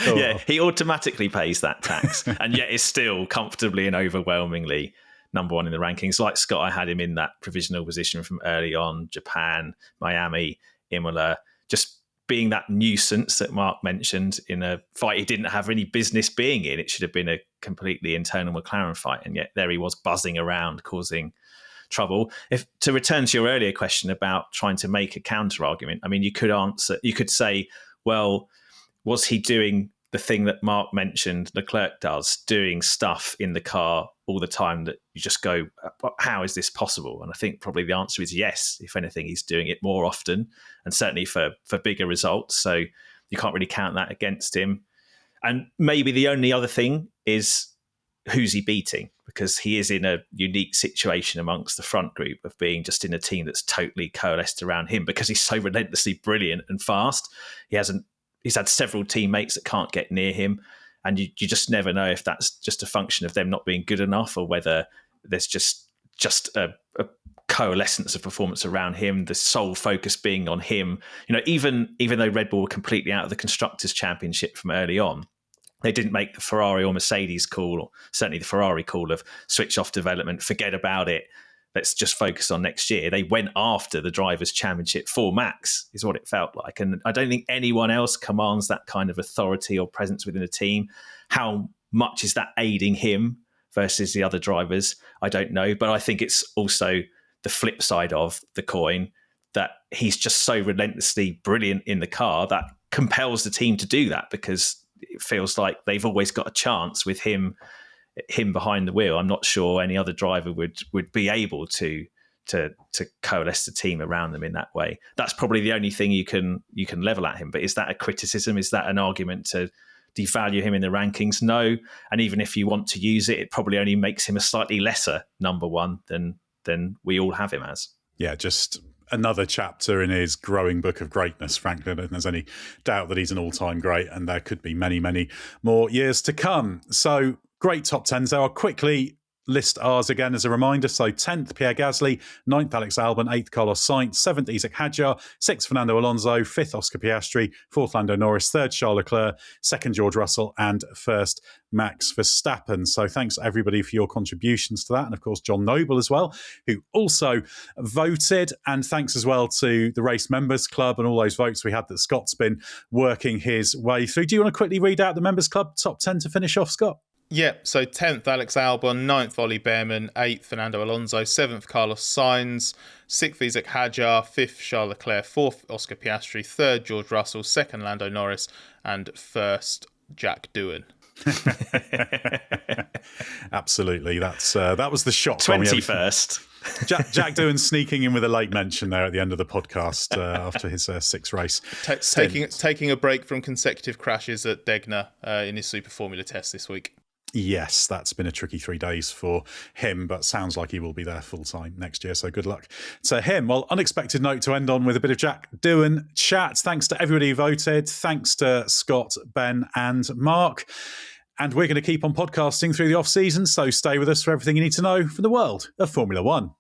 Yeah, he automatically pays that tax, and yet is still comfortably and overwhelmingly number one in the rankings. Like Scott, I had him in that provisional position from early on: Japan, Miami, Imola, just being that nuisance that Mark mentioned in a fight he didn't have any business being in. It should have been a completely internal McLaren fight, and yet there he was buzzing around, causing trouble. To return to your earlier question about trying to make a counter argument, I mean, you could say, well, was he doing the thing that Mark mentioned Leclerc does, doing stuff in the car all the time that you just go, how is this possible? And I think probably the answer is yes. If anything, he's doing it more often, and certainly for bigger results. So you can't really count that against him. And maybe the only other thing is, who's he beating? Because he is in a unique situation amongst the front group of being just in a team that's totally coalesced around him, because he's so relentlessly brilliant and fast. He's had several teammates that can't get near him. And you just never know if that's just a function of them not being good enough, or whether there's just a coalescence of performance around him, the sole focus being on him. Even though Red Bull were completely out of the Constructors' Championship from early on, they didn't make the Ferrari or Mercedes call, or certainly the Ferrari call of switch off development, forget about it, let's just focus on next year. They went after the Drivers' Championship for Max, is what it felt like. And I don't think anyone else commands that kind of authority or presence within a team. How much is that aiding him versus the other drivers? I don't know. But I think it's also the flip side of the coin, that he's just so relentlessly brilliant in the car that compels the team to do that, because it feels like they've always got a chance with him behind the wheel. I'm not sure any other driver would be able to coalesce the team around them in that way. That's probably the only thing you can level at him. But is that a criticism? Is that an argument to devalue him in the rankings? No. And even if you want to use it, it probably only makes him a slightly lesser number one than we all have him as. Yeah, just another chapter in his growing book of greatness, frankly. I don't think there's any doubt that he's an all-time great, and there could be many, many more years to come. So great top tens there. I'll quickly list ours again as a reminder. So 10th, Pierre Gasly, 9th, Alex Albon, 8th, Carlos Sainz, 7th, Isaac Hadjar, 6th, Fernando Alonso, 5th, Oscar Piastri, 4th, Lando Norris, 3rd, Charles Leclerc, 2nd, George Russell, and 1st, Max Verstappen. So thanks everybody for your contributions to that. And of course, John Noble as well, who also voted. And thanks as well to the Race Members Club and all those votes we had that Scott's been working his way through. Do you want to quickly read out the Members Club top 10 to finish off, Scott? Yeah, so 10th, Alex Albon, 9th, Ollie Behrman, 8th, Fernando Alonso, 7th, Carlos Sainz, 6th, Isaac Hadjar, 5th, Charles Leclerc, 4th, Oscar Piastri, 3rd, George Russell, 2nd, Lando Norris, and 1st, Jack Doohan. Absolutely. That was the shock. 21st. Jack Doohan sneaking in with a late mention there at the end of the podcast after his 6th race. Taking a break from consecutive crashes at Degner in his Super Formula test this week. Yes, that's been a tricky 3 days for him, but sounds like he will be there full time next year. So good luck to him. Well, unexpected note to end on with a bit of Jack Doohan chat. Thanks to everybody who voted. Thanks to Scott, Ben, and Mark. And we're going to keep on podcasting through the off season. So stay with us for everything you need to know from the world of Formula One.